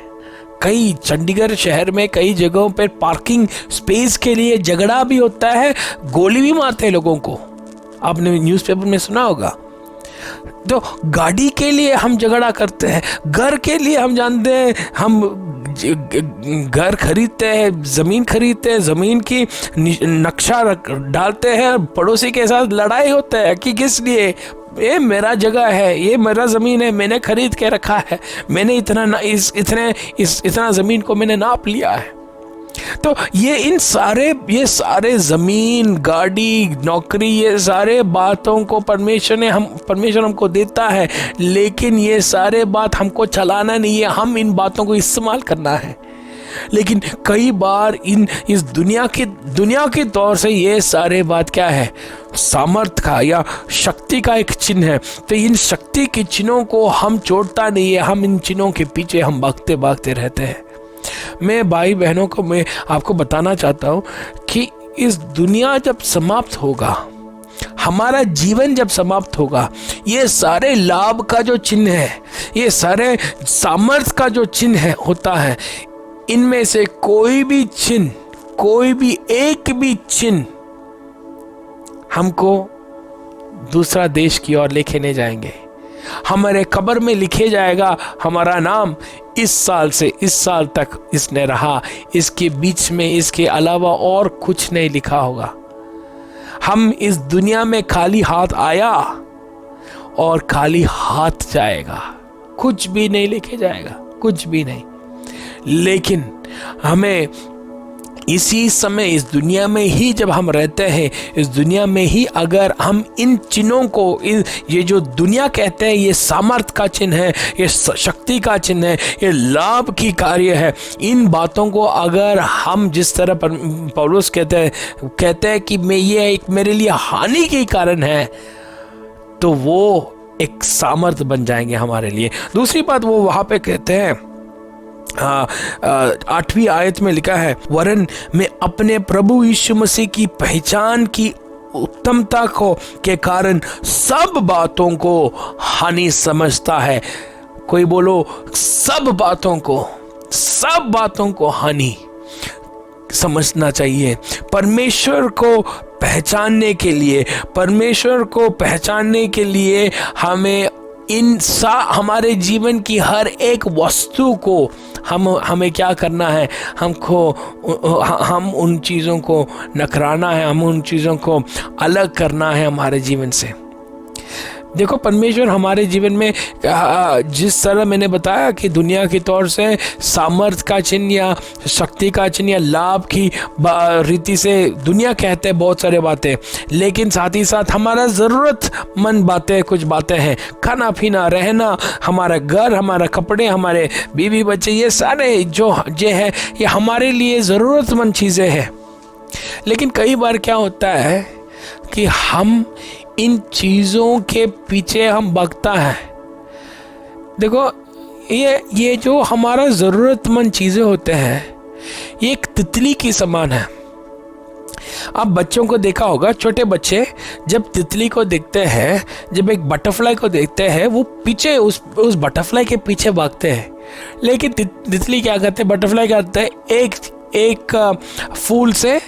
कई चंडीगढ़ शहर में कई जगहों पर पार्किंग स्पेस के लिए झगड़ा भी होता है, गोली भी मारते हैं लोगों को। आपने न्यूज़पेपर में सुना होगा। तो गाड़ी के लिए हम झगड़ा करते हैं, घर के लिए हम जानते हैं, हम घर खरीदते हैं, ज़मीन खरीदते हैं, ज़मीन की नक्शा डालते हैं, पड़ोसी के साथ लड़ाई होता है कि किस लिए, ये मेरा जगह है, ये मेरा ज़मीन है, मैंने खरीद के रखा है, मैंने इतना ज़मीन को मैंने नाप लिया है। तो ये सारे जमीन, गाड़ी, नौकरी, ये सारे बातों को परमेश्वर हमको देता है, लेकिन ये सारे बात हमको चलाना नहीं है, हम इन बातों को इस्तेमाल करना है। लेकिन कई बार इस दुनिया के तौर से ये सारे बात क्या है, सामर्थ का या शक्ति का एक चिन्ह है। तो इन शक्ति के चिन्हों को हम छोड़ता नहीं है, हम इन चिन्हों के पीछे हम भागते रहते हैं। मैं भाई बहनों को मैं आपको बताना चाहता हूँ कि इस दुनिया जब समाप्त होगा, हमारा जीवन जब समाप्त होगा, ये सारे लाभ का जो चिन्ह है, ये सारे सामर्थ का जो चिन्ह है होता है, इनमें से कोई भी एक भी चिन्ह हमको दूसरा देश की ओर लेके नहीं जाएंगे। हमारे कब्र में लिखे जाएगा हमारा नाम इस साल से इस साल तक इसने रहा, इसके बीच में इसके अलावा और कुछ नहीं लिखा होगा। हम इस दुनिया में खाली हाथ आया और खाली हाथ जाएगा, कुछ भी नहीं लेके जाएगा, कुछ भी नहीं। लेकिन हमें इसी समय इस दुनिया में ही जब हम रहते हैं, इस दुनिया में ही अगर हम इन चिन्हों को, ये जो दुनिया कहते हैं ये सामर्थ का चिन्ह है, ये शक्ति का चिन्ह है, ये लाभ की कार्य है, इन बातों को अगर हम जिस तरह पौलुस कहते हैं कि ये एक मेरे लिए हानि के कारण है, तो वो एक सामर्थ बन जाएंगे हमारे लिए। दूसरी बात वो वहां पे कहते हैं 8वीं आयत में लिखा है, वरन मैं अपने प्रभु यीशु मसीह की पहचान की उत्तमता के कारण सब बातों को हानि समझता है। कोई बोलो सब बातों को हानि समझना चाहिए। परमेश्वर को पहचानने के लिए हमें हमारे जीवन की हर एक वस्तु को हमें क्या करना है, हम उन चीज़ों को नकराना है, हम उन चीज़ों को अलग करना है हमारे जीवन से। देखो परमेश्वर हमारे जीवन में जिस तरह मैंने बताया कि दुनिया के तौर से सामर्थ का चिन्ह या शक्ति का चिन्ह या लाभ की रीति से दुनिया कहते हैं बहुत सारे बातें, लेकिन साथ ही साथ हमारा ज़रूरतमंद बातें, कुछ बातें हैं, खाना पीना, रहना, हमारा घर, हमारा कपड़े, हमारे बीवी बच्चे, ये सारे जो है ये हमारे लिए ज़रूरतमंद चीज़ें हैं। लेकिन कई बार क्या होता है कि हम इन चीज़ों के पीछे हम भागता है। देखो ये जो हमारा ज़रूरतमंद चीज़ें होते हैं, ये एक तितली की समान है। आप बच्चों को देखा होगा, छोटे बच्चे जब तितली को देखते हैं, जब एक बटरफ्लाई को देखते हैं, वो पीछे उस बटरफ्लाई के पीछे भागते हैं। लेकिन तितली क्या करते हैं, बटरफ्लाई क्या करते हैं, एक फूल से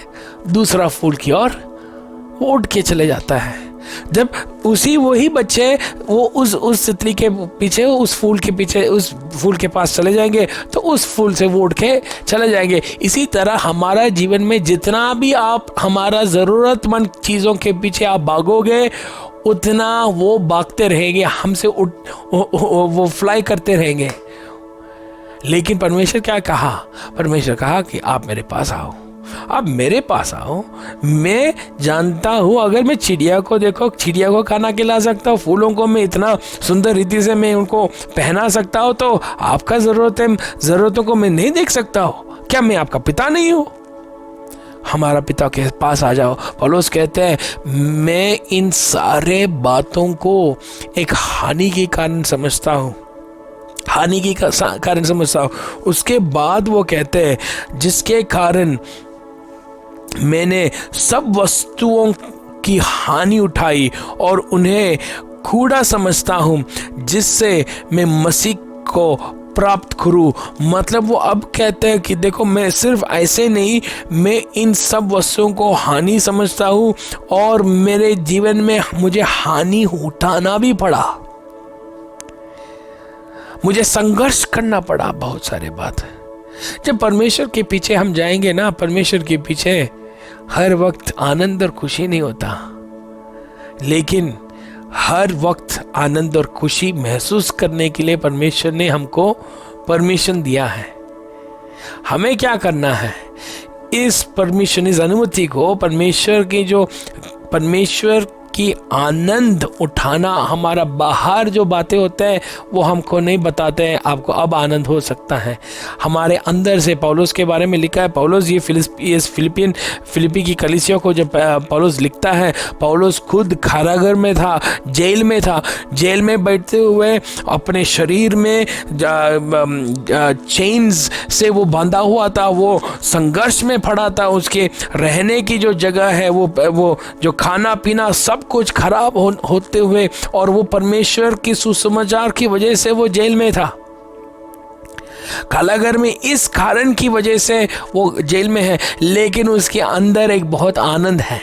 दूसरा फूल की ओर वो उड़ के चले जाता है। जब वही बच्चे वो उस तितली के पीछे, उस फूल के पीछे, उस फूल के पास चले जाएंगे, तो उस फूल से वो उड़ के चले जाएंगे। इसी तरह हमारा जीवन में जितना भी आप हमारा ज़रूरतमंद चीज़ों के पीछे आप भागोगे, उतना वो भागते रहेंगे, हमसे वो फ्लाई करते रहेंगे। लेकिन परमेश्वर क्या कहा, परमेश्वर कहा कि आप मेरे पास आओ, आप मेरे पास आओ। मैं जानता हूँ अगर मैं चिड़िया को देखो, चिड़िया को खाना खिला सकता हूँ, फूलों को मैं इतना सुंदर रीति से मैं उनको पहना सकता हूँ, तो आपका ज़रूरतों को मैं नहीं देख सकता हूँ? क्या मैं आपका पिता नहीं हूँ? हमारा पिता के पास आ जाओ। पौलुस कहते हैं मैं इन सारे बातों को एक हानि के कारण समझता हूँ, हानि के कारण समझता हूँ। उसके बाद वो कहते हैं जिसके कारण मैंने सब वस्तुओं की हानि उठाई और उन्हें कूड़ा समझता हूँ, जिससे मैं मसीह को प्राप्त करूँ। मतलब वो अब कहते हैं कि देखो मैं सिर्फ ऐसे नहीं, मैं इन सब वस्तुओं को हानि समझता हूँ और मेरे जीवन में मुझे हानि उठाना भी पड़ा, मुझे संघर्ष करना पड़ा बहुत सारे बात। जब परमेश्वर के पीछे हम जाएंगे ना, परमेश्वर के पीछे हर वक्त आनंद और खुशी नहीं होता, लेकिन हर वक्त आनंद और खुशी महसूस करने के लिए परमेश्वर ने हमको परमिशन दिया है। हमें क्या करना है, इस परमिशन, इस अनुमति को, परमेश्वर की आनंद उठाना, हमारा बाहर जो बातें होते हैं वो हमको नहीं बताते हैं आपको अब आनंद हो सकता है, हमारे अंदर से। पौलुस के बारे में लिखा है, पौलुस ये फिलिपी की कलीसिया को जब पौलुस लिखता है, पौलुस खुद कारागार में था, जेल में था, जेल में बैठते हुए अपने शरीर में चेन्स से वो बांधा हुआ था, वो संघर्ष में पड़ा था, उसके रहने की जो जगह है, वो जो खाना पीना सब कुछ खराब होते हुए, और वो परमेश्वर की सुसमाचार की वजह से वो जेल में था, कारागार में, इस कारण की वजह से वो जेल में है, लेकिन उसके अंदर एक बहुत आनंद है।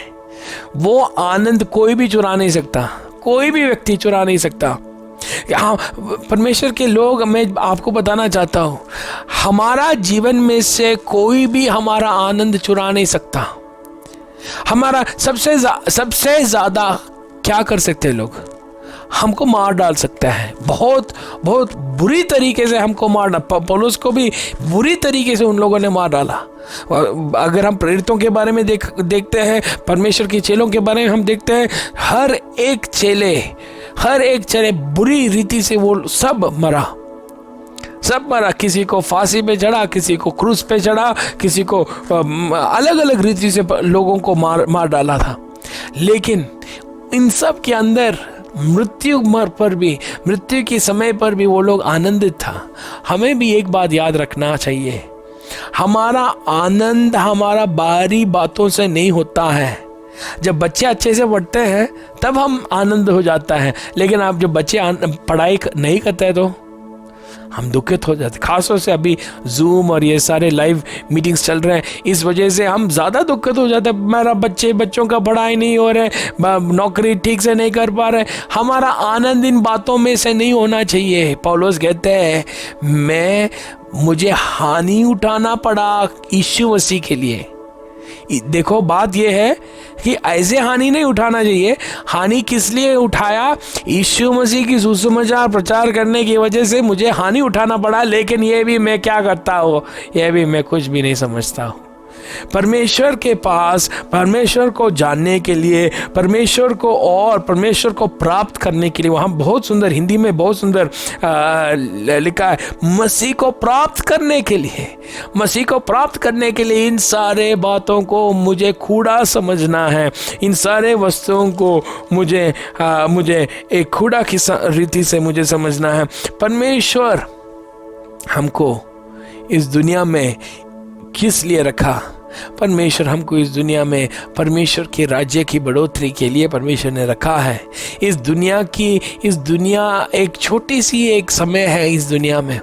वो आनंद कोई भी चुरा नहीं सकता, कोई भी व्यक्ति चुरा नहीं सकता। हाँ, परमेश्वर के लोग, मैं आपको बताना चाहता हूँ, हमारा जीवन में से कोई भी हमारा आनंद चुरा नहीं सकता। हमारा सबसे ज़्यादा क्या कर सकते हैं लोग? हमको मार डाल सकता है, बहुत बहुत बुरी तरीके से हमको मार डाला। पौलुस को भी बुरी तरीके से उन लोगों ने मार डाला। अगर हम प्रेरितों के बारे में देखते हैं, परमेश्वर के चेलों के बारे में हम देखते हैं, हर एक चेले बुरी रीति से वो सब मरा। किसी को फांसी पे चढ़ा, किसी को क्रूस पे चढ़ा, किसी को अलग अलग रीति से लोगों को मार डाला था। लेकिन इन सब के अंदर मृत्यु के समय पर भी वो लोग आनंदित था। हमें भी एक बात याद रखना चाहिए, हमारा आनंद हमारा बाहरी बातों से नहीं होता है। जब बच्चे अच्छे से पढ़ते हैं तब हम आनंद हो जाता है, लेकिन आप जब बच्चे पढ़ाई नहीं करते हैं तो हम दुखित हो जाते। खासतौर से अभी जूम और ये सारे लाइव मीटिंग्स चल रहे हैं, इस वजह से हम ज़्यादा दुखित हो जाते हैं। मेरा बच्चों का पढ़ाई नहीं हो रहा है, नौकरी ठीक से नहीं कर पा रहे। हमारा आनंद इन बातों में से नहीं होना चाहिए। पौलुस कहते हैं मुझे हानि उठाना पड़ा यीशु मसीह के लिए। देखो, बात यह है कि ऐसे हानि नहीं उठाना चाहिए। हानि किस लिए उठाया? यीशु मसीह की सुसमाचार प्रचार करने की वजह से मुझे हानि उठाना पड़ा, लेकिन ये भी मैं क्या करता हूँ, ये भी मैं कुछ भी नहीं समझता हूँ। परमेश्वर के पास, परमेश्वर को जानने के लिए, परमेश्वर को प्राप्त करने के लिए, वहाँ बहुत सुंदर, हिंदी में बहुत सुंदर लिखा है, मसीह को प्राप्त करने के लिए इन सारे बातों को मुझे कूड़ा समझना है। इन सारे वस्तुओं को मुझे एक कूड़ा की रीति से मुझे समझना है। परमेश्वर हमको इस दुनिया में किस लिए रखा? परमेश्वर हमको इस दुनिया में परमेश्वर के राज्य की बढ़ोतरी के लिए परमेश्वर ने रखा है। इस दुनिया एक छोटी सी एक समय है। इस दुनिया में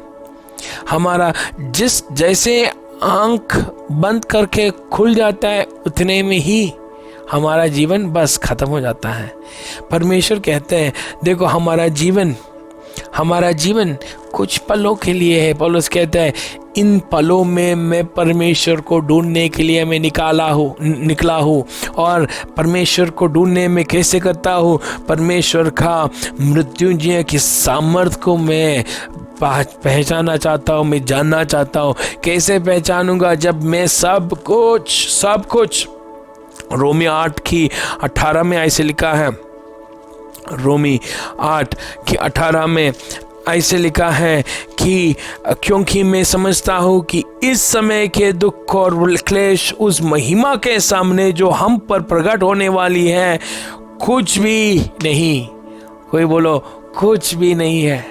हमारा जैसे आंख बंद करके खुल जाता है, उतने में ही हमारा जीवन बस खत्म हो जाता है। परमेश्वर कहते हैं, देखो हमारा जीवन कुछ पलों के लिए है। पौलुस कहता है, इन पलों में मैं परमेश्वर को ढूंढने के लिए मैं निकला हूँ। और परमेश्वर को ढूंढने में कैसे करता हूँ? परमेश्वर का मृत्युंजय की सामर्थ को मैं पहचानना चाहता हूँ, मैं जानना चाहता हूँ। कैसे पहचानूंगा? जब मैं सब कुछ रोमी 8:18 में ऐसे लिखा है, रोमी 8:18 में ऐसे लिखा है कि क्योंकि मैं समझता हूँ कि इस समय के दुख और क्लेश उस महिमा के सामने जो हम पर प्रकट होने वाली है कुछ भी नहीं। कोई बोलो, कुछ भी नहीं है।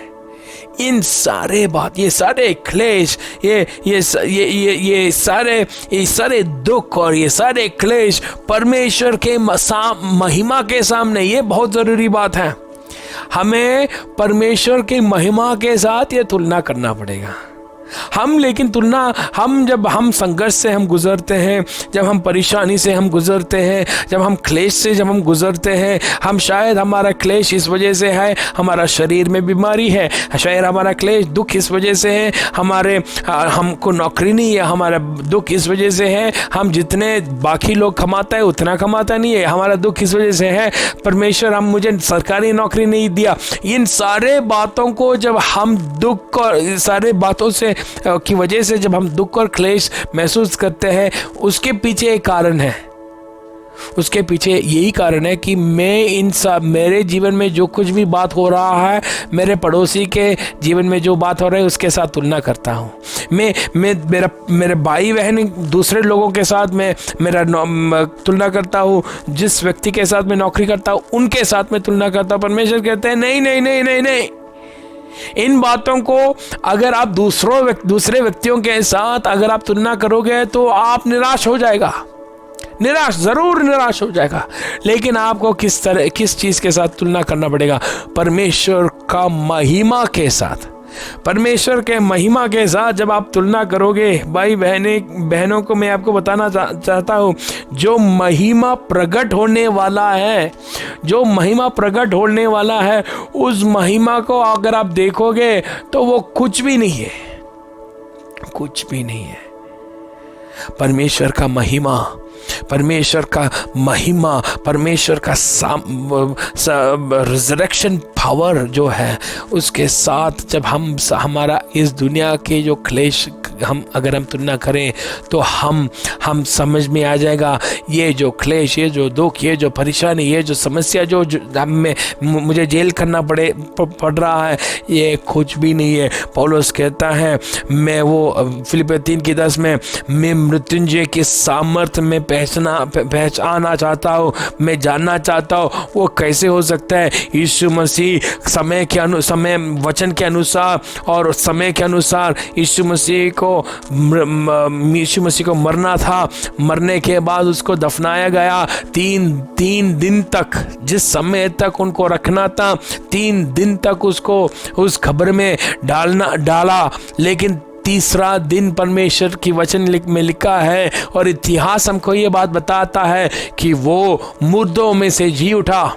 इन सारे बात, ये सारे क्लेश, ये सारे दुख और ये सारे क्लेश परमेश्वर के महिमा के सामने, ये बहुत ज़रूरी बात है। हमें परमेश्वर की महिमा के साथ ये तुलना करना पड़ेगा। जब हम संघर्ष से हम गुजरते हैं, जब हम परेशानी से हम गुजरते हैं, जब हम क्लेश से जब हम गुजरते हैं, हम शायद हमारा क्लेश इस वजह से है, हमारा शरीर में बीमारी है, शायद हमारा क्लेश दुख इस वजह से है, हमको नौकरी नहीं है, हमारा दुख इस वजह से है, हम जितने बाकी लोग कमाता है उतना कमाता नहीं है, हमारा दुख इस वजह से है, परमेश्वर मुझे सरकारी नौकरी नहीं दिया। इन सारे बातों को जब हम दुख और सारे बातों से की वजह से जब हम दुख और क्लेश महसूस करते हैं, उसके पीछे एक कारण है। उसके पीछे यही कारण है कि मेरे जीवन में जो कुछ भी बात हो रहा है, मेरे पड़ोसी के जीवन में जो बात हो रहा है उसके साथ तुलना करता हूँ। मेरे भाई बहन दूसरे लोगों के साथ मेरा तुलना करता हूँ। जिस व्यक्ति के साथ मैं नौकरी करता हूँ उनके साथ मैं तुलना करता हूँ। परमेश्वर कहते हैं नहीं नहीं नहीं नहीं नहीं, इन बातों को अगर आप दूसरे व्यक्तियों के साथ अगर आप तुलना करोगे तो आप निराश हो जाएगा, जरूर निराश हो जाएगा। लेकिन आपको किस चीज के साथ तुलना करना पड़ेगा? परमेश्वर का महिमा के साथ। परमेश्वर के महिमा के साथ जब आप तुलना करोगे, भाई बहनों को मैं आपको बताना चाहता हूँ, जो महिमा प्रकट होने वाला है, जो महिमा प्रकट होने वाला है, उस महिमा को अगर आप देखोगे तो वो कुछ भी नहीं है, कुछ भी नहीं है। परमेश्वर का महिमा, परमेश्वर का रिजरेक्शन पावर जो है, उसके साथ जब हमारा इस दुनिया के जो क्लेश अगर हम तुलना करें तो हम समझ में आ जाएगा, ये जो क्लेश, ये जो दुख, ये जो परेशानी, ये जो समस्या जो मुझे जेल करना पड़ रहा है, ये कुछ भी नहीं है। पौलुस कहता है, मैं वो फिलिपियों 3:10 में, मैं मृत्युंजय की सामर्थ्य में पहचाना चाहता हूँ, मैं जानना चाहता हूँ वो कैसे हो सकता है। यीशु मसीह समय वचन के अनुसार और समय के अनुसार यीशु मसीह को मरना था, मरने के बाद उसको दफनाया गया। तीन दिन तक, जिस समय तक उनको रखना था, 3 दिन तक उसको उस कब्र में डाला, लेकिन तीसरा दिन परमेश्वर की वचन में लिखा है और इतिहास हमको ये बात बताता है कि वो मुर्दों में से जी उठा।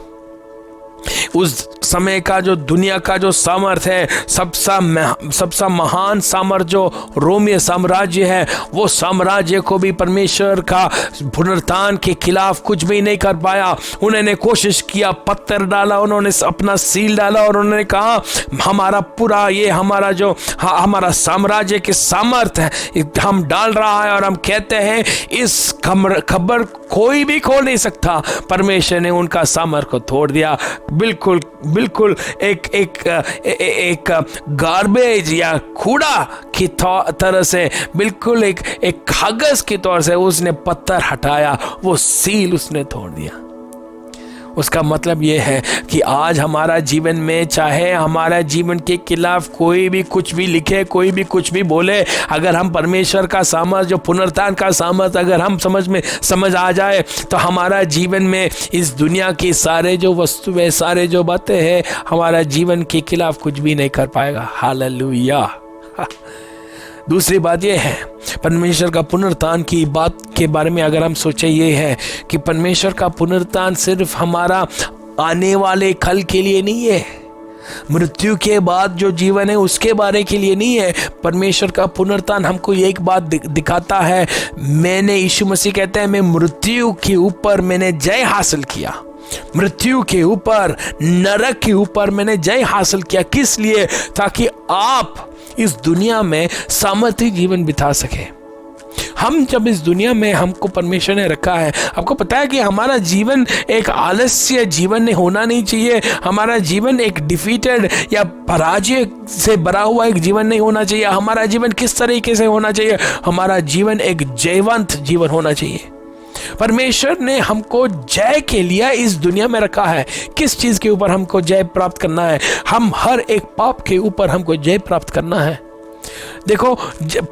उस समय का जो दुनिया का जो सामर्थ है, सबसे महान सामर्थ जो रोमीय साम्राज्य है, वो साम्राज्य को भी परमेश्वर का पुनरुत्थान के खिलाफ कुछ भी नहीं कर पाया। उन्होंने कोशिश किया, पत्थर डाला, उन्होंने अपना सील डाला और उन्होंने कहा हमारा साम्राज्य के सामर्थ है हम डाल रहा है और हम कहते हैं इस खबर कोई भी खोल नहीं सकता। परमेश्वर ने उनका सामर्थ को तोड़ दिया। बिल्कुल एक गार्बेज या कूड़ा की तरह से, बिल्कुल एक कागज की तौर से उसने पत्थर हटाया, वो सील उसने तोड़ दिया। उसका मतलब ये है कि आज हमारा जीवन में, चाहे हमारा जीवन के खिलाफ कोई भी कुछ भी लिखे, कोई भी कुछ भी बोले, अगर हम परमेश्वर का सामर्थ, जो पुनरुत्थान का सामर्थ अगर हम समझ आ जाए तो हमारा जीवन में इस दुनिया की सारे जो वस्तुएं, सारे जो बातें हैं, हमारा जीवन के खिलाफ कुछ भी नहीं कर पाएगा। हालेलुया। दूसरी बात यह है, परमेश्वर का पुनरुत्थान की बात के बारे में अगर हम सोचें, ये है कि परमेश्वर का पुनरुत्थान सिर्फ हमारा आने वाले कल के लिए नहीं है, मृत्यु के बाद जो जीवन है उसके बारे के लिए नहीं है। परमेश्वर का पुनरुत्थान हमको एक बात दिखाता है, यीशु मसीह कहते हैं, मैं मृत्यु के ऊपर मैंने जय हासिल किया, मृत्यु के ऊपर, नरक के ऊपर मैंने जय हासिल किया। किस लिए? ताकि आप इस दुनिया में सामर्थ्य जीवन बिता सके। हम जब इस दुनिया में, हमको परमेश्वर ने रखा है, आपको पता है कि हमारा जीवन एक आलस्य जीवन होना नहीं चाहिए। हमारा जीवन एक डिफीटेड या पराजय से भरा हुआ एक जीवन नहीं होना चाहिए। हमारा जीवन किस तरीके से होना चाहिए? हमारा जीवन एक जयवंत जीवन होना चाहिए। परमेश्वर ने हमको जय के लिए इस दुनिया में रखा है। किस चीज के ऊपर हमको जय प्राप्त करना है? हम हर एक पाप के ऊपर हमको जय प्राप्त करना है। देखो,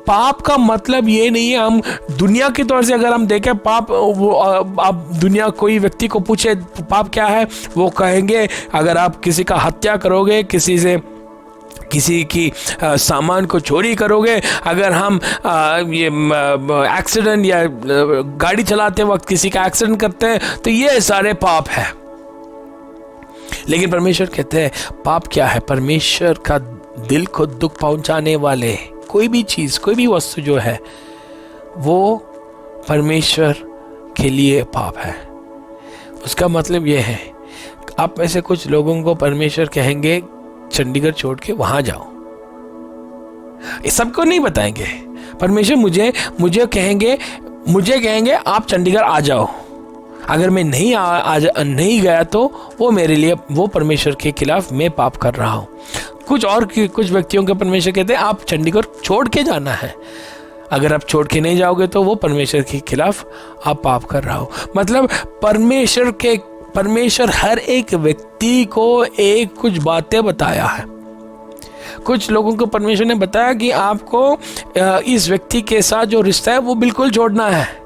पाप का मतलब ये नहीं है, हम दुनिया की तौर से अगर हम देखें पाप, वो आप दुनिया कोई व्यक्ति को पूछे पाप क्या है, वो कहेंगे अगर आप किसी का हत्या करोगे, किसी की सामान को चोरी करोगे, अगर हम ये एक्सीडेंट या गाड़ी चलाते वक्त किसी का एक्सीडेंट करते हैं, तो ये सारे पाप है। लेकिन परमेश्वर कहते हैं पाप क्या है? परमेश्वर का दिल को दुख पहुंचाने वाले कोई भी चीज, कोई भी वस्तु जो है, वो परमेश्वर के लिए पाप है। उसका मतलब ये है, आप में से कुछ लोगों को परमेश्वर कहेंगे चंडीगढ़ छोड़ के वहां जाओ, सबको नहीं बताएंगे। परमेश्वर मुझे कहेंगे आप चंडीगढ़ आ जाओ। अगर मैं नहीं गया तो वो मेरे लिए, वो परमेश्वर के खिलाफ मैं पाप कर रहा हूँ। कुछ व्यक्तियों के परमेश्वर कहते हैं आप चंडीगढ़ छोड़ के जाना है, अगर आप छोड़ के नहीं जाओगे तो वो परमेश्वर के खिलाफ आप पाप कर रहा हो। मतलब परमेश्वर हर एक व्यक्ति को कुछ बातें बताया है। कुछ लोगों को परमेश्वर ने बताया कि आपको इस व्यक्ति के साथ जो रिश्ता है वो बिल्कुल छोड़ना है।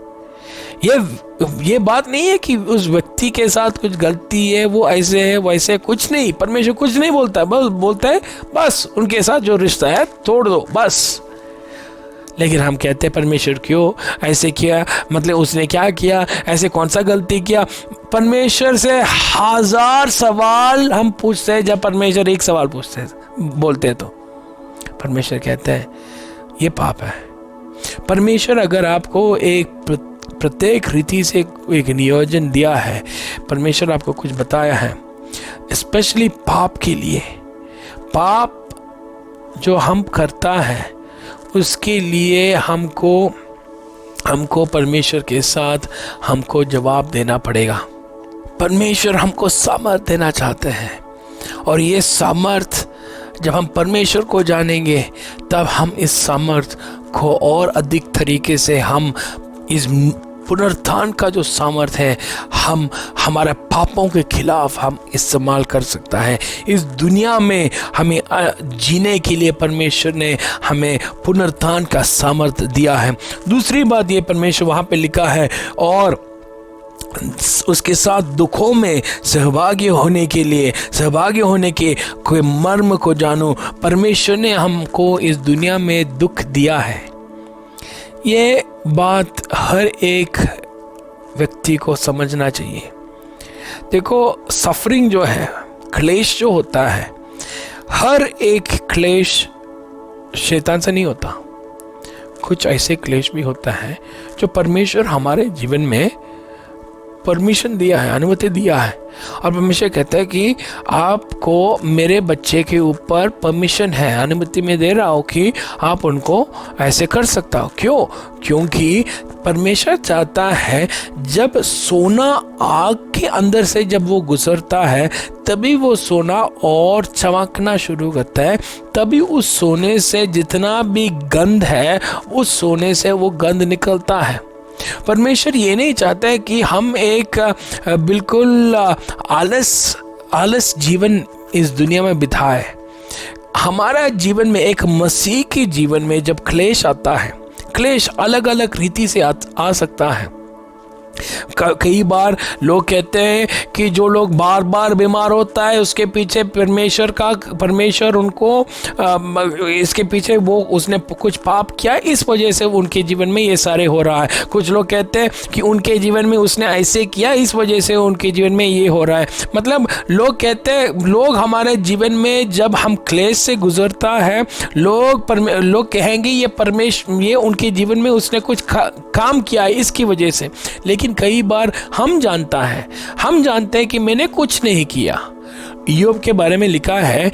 ये बात नहीं है कि उस व्यक्ति के साथ कुछ गलती है, वो ऐसे है वैसे, कुछ नहीं। परमेश्वर कुछ नहीं बोलता है, बस बोलता है बस उनके साथ जो रिश्ता है तोड़ दो बस। लेकिन हम कहते हैं परमेश्वर क्यों ऐसे किया, मतलब उसने क्या किया, ऐसे कौन सा गलती किया। परमेश्वर से 1000 सवाल हम पूछते हैं, जब परमेश्वर एक सवाल बोलते हैं तो परमेश्वर कहते हैं ये पाप है। परमेश्वर अगर आपको एक प्रत्येक रीति से एक नियोजन दिया है, परमेश्वर आपको कुछ बताया है, स्पेशली पाप के लिए, पाप जो हम करता है उसके लिए हमको परमेश्वर के साथ हमको जवाब देना पड़ेगा। परमेश्वर हमको सामर्थ देना चाहते हैं, और ये सामर्थ जब हम परमेश्वर को जानेंगे तब हम इस सामर्थ को और अधिक तरीके से हम इस पुनरुत्थान का जो सामर्थ है हम हमारे पापों के खिलाफ हम इस्तेमाल कर सकता है। इस दुनिया में हमें जीने के लिए परमेश्वर ने हमें पुनरुत्थान का सामर्थ दिया है। दूसरी बात ये परमेश्वर वहाँ पे लिखा है, और उसके साथ दुखों में सहभागी होने के कोई मर्म को जानो। परमेश्वर ने हमको इस दुनिया में दुख दिया है। ये बात हर एक व्यक्ति को समझना चाहिए। देखो, सफरिंग जो है, क्लेश जो होता है, हर एक क्लेश शैतान से नहीं होता। कुछ ऐसे क्लेश भी होता है जो परमेश्वर हमारे जीवन में परमिशन दिया है, अनुमति दिया है, और परमेश्वर कहता है कि आपको मेरे बच्चे के ऊपर परमिशन है, अनुमति में दे रहा हूँ कि आप उनको ऐसे कर सकता हो। क्यों? क्योंकि परमेश्वर चाहता है जब सोना आग के अंदर से जब वो गुजरता है तभी वो सोना और चमकना शुरू करता है, तभी उस सोने से जितना भी गंध है उस सोने से वो गंध निकलता है। परमेश्वर ये नहीं चाहता है कि हम एक बिल्कुल आलस जीवन इस दुनिया में बिताए। हमारा जीवन में, एक मसीह के जीवन में जब क्लेश आता है, क्लेश अलग अलग रीति से आ सकता है। कई बार लोग कहते हैं कि जो लोग बार बार बीमार होता है उसके पीछे परमेश्वर उनको इसके पीछे वो उसने कुछ पाप किया, इस वजह से उनके जीवन में ये सारे हो रहा है। कुछ लोग कहते हैं कि उनके जीवन में उसने ऐसे किया, इस वजह से उनके जीवन में ये हो रहा है। मतलब लोग कहते हैं, लोग हमारे जीवन में जब हम क्लेश से गुजरता है, लोग कहेंगे ये उनके जीवन में उसने कुछ काम किया है इसकी वजह से। लेकिन कई बार हम जानते हैं कि मैंने कुछ नहीं किया। यूब के बारे में लिखा है,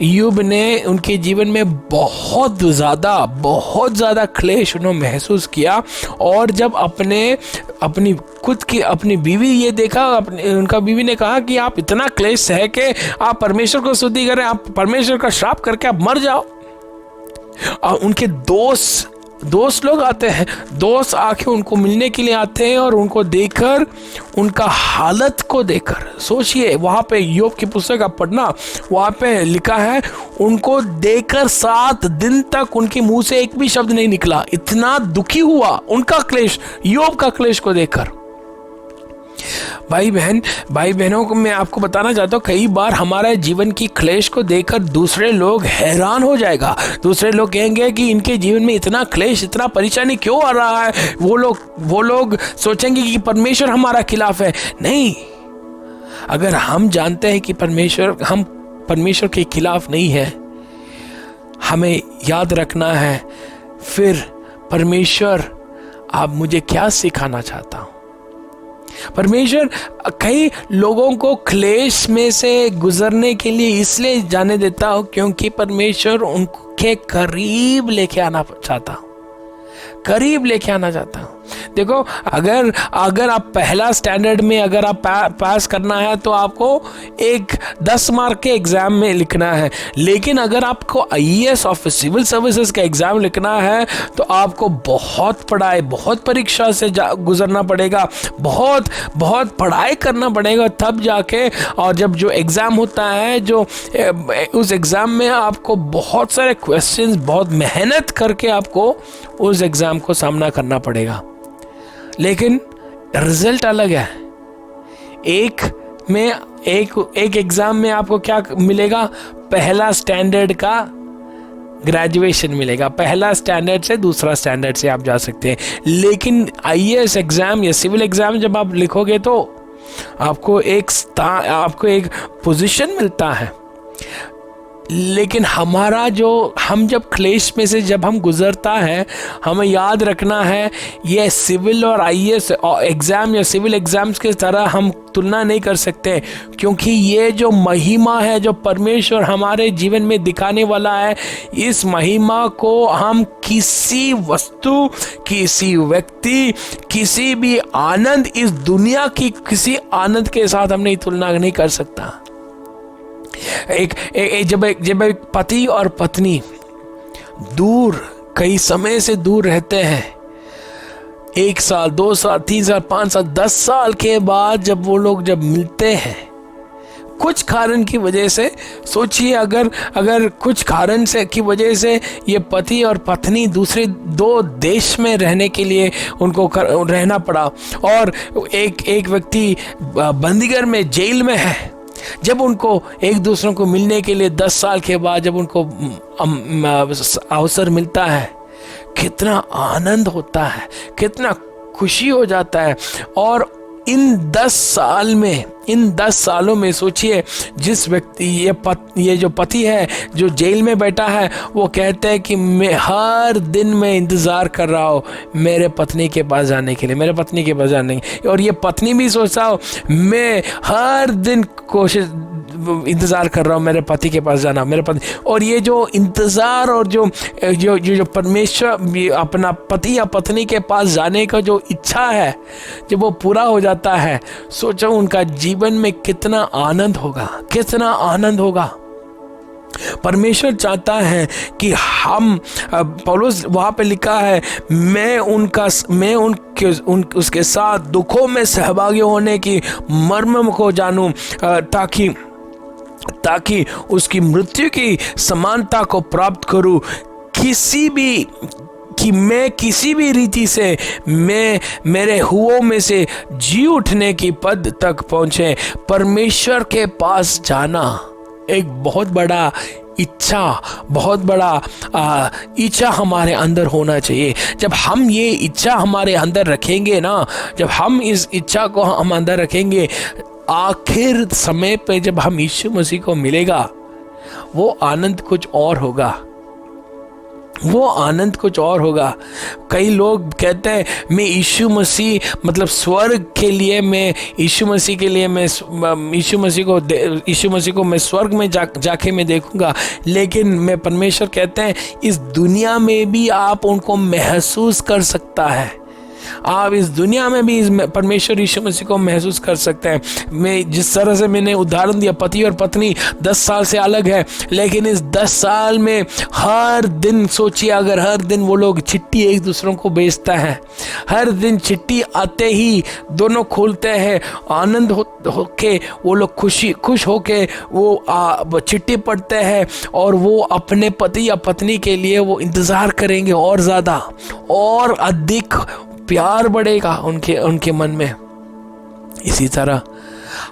यूब ने उनके जीवन में बहुत ज़्यादा क्लेश उन्होंने महसूस किया, और जब अपनी बीवी ये देखा, उनका बीवी ने कहा कि आप इतना क्लेश सह के आप परमेश्वर को स्तुति करें, आप परमेश्वर का श्राप करके आप मर जाओ। और उनके दोस्त लोग आते हैं, दोस्त आके उनको मिलने के लिए आते हैं, और उनको देखकर, उनका हालत को देखकर, सोचिए वहाँ पे यूब की पुस्तक आप पढ़ना, वहाँ पे लिखा है उनको देखकर 7 दिन तक उनके मुंह से एक भी शब्द नहीं निकला। इतना दुखी हुआ उनका क्लेश, यूब का क्लेश को देखकर। भाई बहनों को मैं आपको बताना चाहता हूँ, कई बार हमारे जीवन की क्लेश को देखकर दूसरे लोग हैरान हो जाएगा। दूसरे लोग कहेंगे कि इनके जीवन में इतना क्लेश, इतना परेशानी क्यों आ रहा है। वो लोग सोचेंगे कि परमेश्वर हमारा खिलाफ है। नहीं, अगर हम जानते हैं कि हम परमेश्वर के खिलाफ नहीं है, हमें याद रखना है, फिर परमेश्वर आप मुझे क्या सिखाना चाहता हूँ। परमेश्वर कई लोगों को क्लेश में से गुजरने के लिए इसलिए जाने देता हो क्योंकि परमेश्वर उनके करीब लेके आना चाहता, करीब लेके आना चाहता हूँ। देखो, अगर आप पहला स्टैंडर्ड में अगर आप पास करना है तो आपको एक 10 मार्क के एग्जाम में लिखना है, लेकिन अगर आपको IAS ऑफिस सिविल सर्विसेज का एग्जाम लिखना है तो आपको बहुत पढ़ाई, बहुत परीक्षा से गुजरना पड़ेगा, बहुत पढ़ाई करना पड़ेगा, तब जाके, और जब जो एग्ज़ाम होता है, जो उस एग्ज़ाम में आपको बहुत सारे क्वेश्चंस, बहुत मेहनत करके आपको उस एग्ज़ाम को सामना करना पड़ेगा, लेकिन रिजल्ट अलग है। एक एग्जाम में आपको क्या मिलेगा? पहला स्टैंडर्ड का ग्रेजुएशन मिलेगा, पहला स्टैंडर्ड से दूसरा स्टैंडर्ड से आप जा सकते हैं। लेकिन IAS एग्जाम या सिविल एग्जाम जब आप लिखोगे तो आपको एक पोजीशन मिलता है। लेकिन हम जब क्लेश में से जब हम गुजरता है, हमें याद रखना है ये सिविल और IAS एग्ज़ाम या सिविल एग्ज़ाम्स की तरह हम तुलना नहीं कर सकते, क्योंकि ये जो महिमा है जो परमेश्वर हमारे जीवन में दिखाने वाला है, इस महिमा को हम किसी वस्तु, किसी व्यक्ति, किसी भी आनंद, इस दुनिया की किसी आनंद के साथ हम तुलना नहीं कर सकता। जब एक पति और पत्नी दूर, कई समय से दूर रहते हैं, 1 साल, 2 साल, 3 साल, 5 साल, 10 साल के बाद जब वो लोग जब मिलते हैं कुछ कारण की वजह से, सोचिए अगर कुछ कारण से की वजह से ये पति और पत्नी दूसरे 2 देश में रहने के लिए उनको रहना पड़ा, और एक व्यक्ति बंदीगढ़ में, जेल में है, जब उनको एक दूसरे को मिलने के लिए 10 साल के बाद जब उनको अवसर मिलता है, कितना आनंद होता है, कितना खुशी हो जाता है। और इन 10 सालों में सोचिए, जिस व्यक्ति ये जो पति है जो जेल में बैठा है, वो कहते हैं कि मैं हर दिन में इंतज़ार कर रहा हूँ मेरे पत्नी के पास जाने के लिए, मेरे पत्नी के पास जाने के, और ये पत्नी भी सोचता हो मैं हर दिन इंतज़ार कर रहा हूँ मेरे पति के पास जाना, मेरे पति। और ये जो इंतज़ार और जो परमेश्वर अपना पति या पत्नी के पास जाने का जो इच्छा है, जब वो पूरा हो जाता है, सोचो उनका जीवन में कितना आनंद होगा, कितना आनंद होगा। परमेश्वर चाहता है कि हम, पौलुस वहाँ पे लिखा है, मैं उसके साथ दुखों में सहभागी होने की मर्म को जानूं, ताकि उसकी मृत्यु की समानता को प्राप्त करूं, मैं किसी भी रीति से मेरे हुओं में से जी उठने की पद तक पहुंचे। परमेश्वर के पास जाना एक बहुत बड़ा इच्छा हमारे अंदर होना चाहिए। जब हम ये इच्छा हमारे अंदर रखेंगे ना, जब हम इस इच्छा को हम अंदर रखेंगे, आखिर समय पे जब हम यीशु मसीह को मिलेगा, वो आनंद कुछ और होगा, वो आनंद कुछ और होगा। कई लोग कहते हैं मैं यीशु मसीह मतलब स्वर्ग के लिए, मैं यीशु मसीह को मैं स्वर्ग में जाके मैं देखूंगा। लेकिन मैं परमेश्वर कहते हैं इस दुनिया में भी आप उनको महसूस कर सकता है, आप इस दुनिया में भी परमेश्वर यीशु मसीह को महसूस कर सकते हैं। मैं जिस तरह से मैंने उदाहरण दिया, पति और पत्नी 10 साल से अलग है, लेकिन इस 10 साल में हर दिन सोचिए, अगर हर दिन वो लोग चिट्ठी एक दूसरों को भेजता है, हर दिन चिट्ठी आते ही दोनों खोलते हैं, आनंद होके वो लोग खुश होके वो चिट्ठी पढ़ते हैं, और वो अपने पति या पत्नी के लिए वो इंतज़ार करेंगे, और ज़्यादा और अधिक प्यार बढ़ेगा उनके मन में। इसी तरह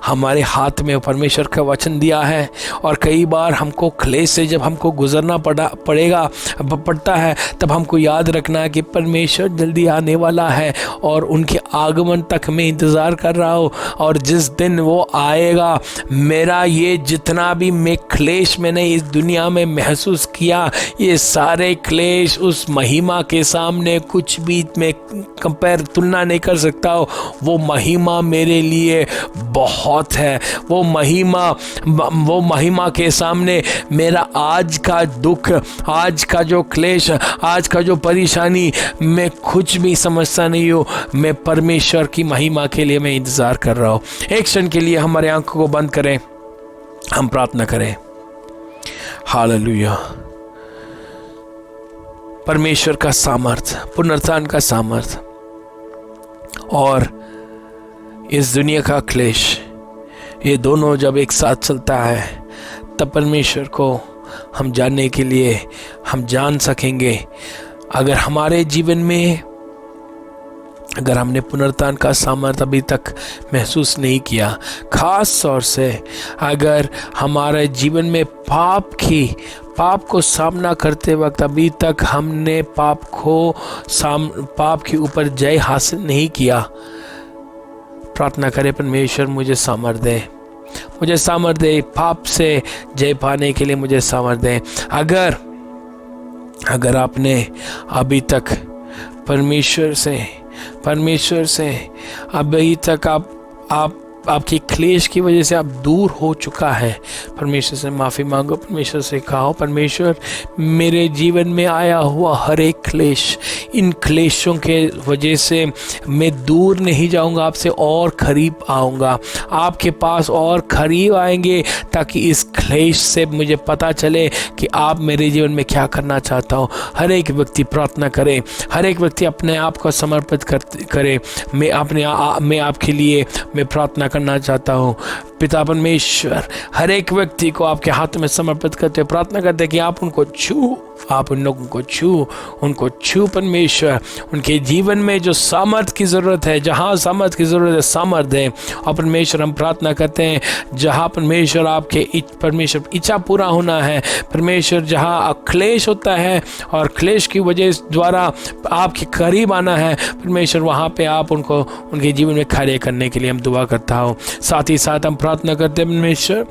हमारे हाथ में परमेश्वर का वचन दिया है, और कई बार हमको क्लेश से जब हमको गुजरना पड़ता है, तब हमको याद रखना है कि परमेश्वर जल्दी आने वाला है और उनके आगमन तक मैं इंतज़ार कर रहा हूँ। और जिस दिन वो आएगा, मेरा ये जितना भी मैं क्लेश मैंने इस दुनिया में महसूस किया, ये सारे क्लेश उस महिमा के सामने कुछ भी मैं तुलना नहीं कर सकता हूँ। वो महिमा मेरे लिए बहुत है। वो महिमा के सामने मेरा आज का दुख, आज का जो क्लेश, आज का जो परेशानी, मैं कुछ भी समझता नहीं हूँ। मैं परमेश्वर की महिमा के लिए मैं इंतज़ार कर रहा हूँ। एक क्षण के लिए हमारे आंखों को बंद करें, हम प्रार्थना करें। हालेलुया। परमेश्वर का सामर्थ, पुनरुत्थान का सामर्थ और इस दुनिया का क्लेश, ये दोनों जब एक साथ चलता है, तब परमेश्वर को हम जानने के लिए हम जान सकेंगे। अगर हमारे जीवन में, अगर हमने पुनरुत्थान का सामर्थ अभी तक महसूस नहीं किया, खास तौर से अगर हमारे जीवन में पाप को सामना करते वक्त अभी तक हमने पाप के ऊपर जय हासिल नहीं किया, प्रार्थना करें, परमेश्वर मुझे सामर्थ दे, मुझे सामर्थ दे, पाप से जय पाने के लिए मुझे सामर्थ दे। अगर आपने अभी तक परमेश्वर से अभी तक आपकी क्लेश की वजह से आप दूर हो चुका है, परमेश्वर से माफ़ी मांगो। परमेश्वर से कहो, परमेश्वर मेरे जीवन में आया हुआ हर एक क्लेश, इन क्लेशों के वजह से मैं दूर नहीं जाऊंगा, आपसे और करीब आऊँगा, आपके पास और करीब आएंगे, ताकि इस क्लेश से मुझे पता चले कि आप मेरे जीवन में क्या करना चाहता हो। हर एक व्यक्ति प्रार्थना करे, हर एक व्यक्ति अपने आप को समर्पित करे। मैं आपके लिए मैं प्रार्थना करना चाहता हूँ। पिता परमेश्वर, हर एक व्यक्ति को आपके हाथ में समर्पित करते, प्रार्थना करते कि आप उनको आप उन लोगों को उनको छू परमेश्वर। उनके जीवन में जो सामर्थ की ज़रूरत है, जहाँ सामर्थ की ज़रूरत है, सामर्थ है। और परमेश्वर हम प्रार्थना करते हैं, जहाँ परमेश्वर आपके परमेश्वर इच्छा पूरा होना है, परमेश्वर जहाँ क्लेश होता है और क्लेश की वजह द्वारा आपके करीब आना है, परमेश्वर वहाँ पे आप उनको उनके जीवन में कार्य करने के लिए हम दुआ करता हूँ। साथ ही साथ हम प्रार्थना करते हैं, परमेश्वर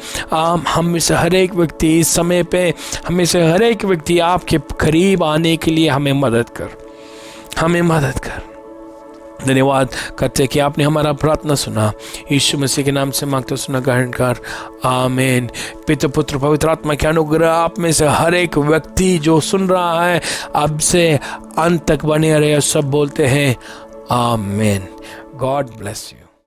हम में से हर एक व्यक्ति इस समय पे, हमें से हर एक व्यक्ति आपके करीब आने के लिए हमें मदद कर। धन्यवाद करते कि आपने हमारा प्रार्थना सुना, यीशु मसीह के नाम से मांगते सुना, ग्रहण कर, आमीन। पिता पुत्र पवित्र आत्मा के अनुग्रह आप में से हर एक व्यक्ति जो सुन रहा है, अब से अंत तक बने रहे। सब बोलते हैं आमीन। God bless you.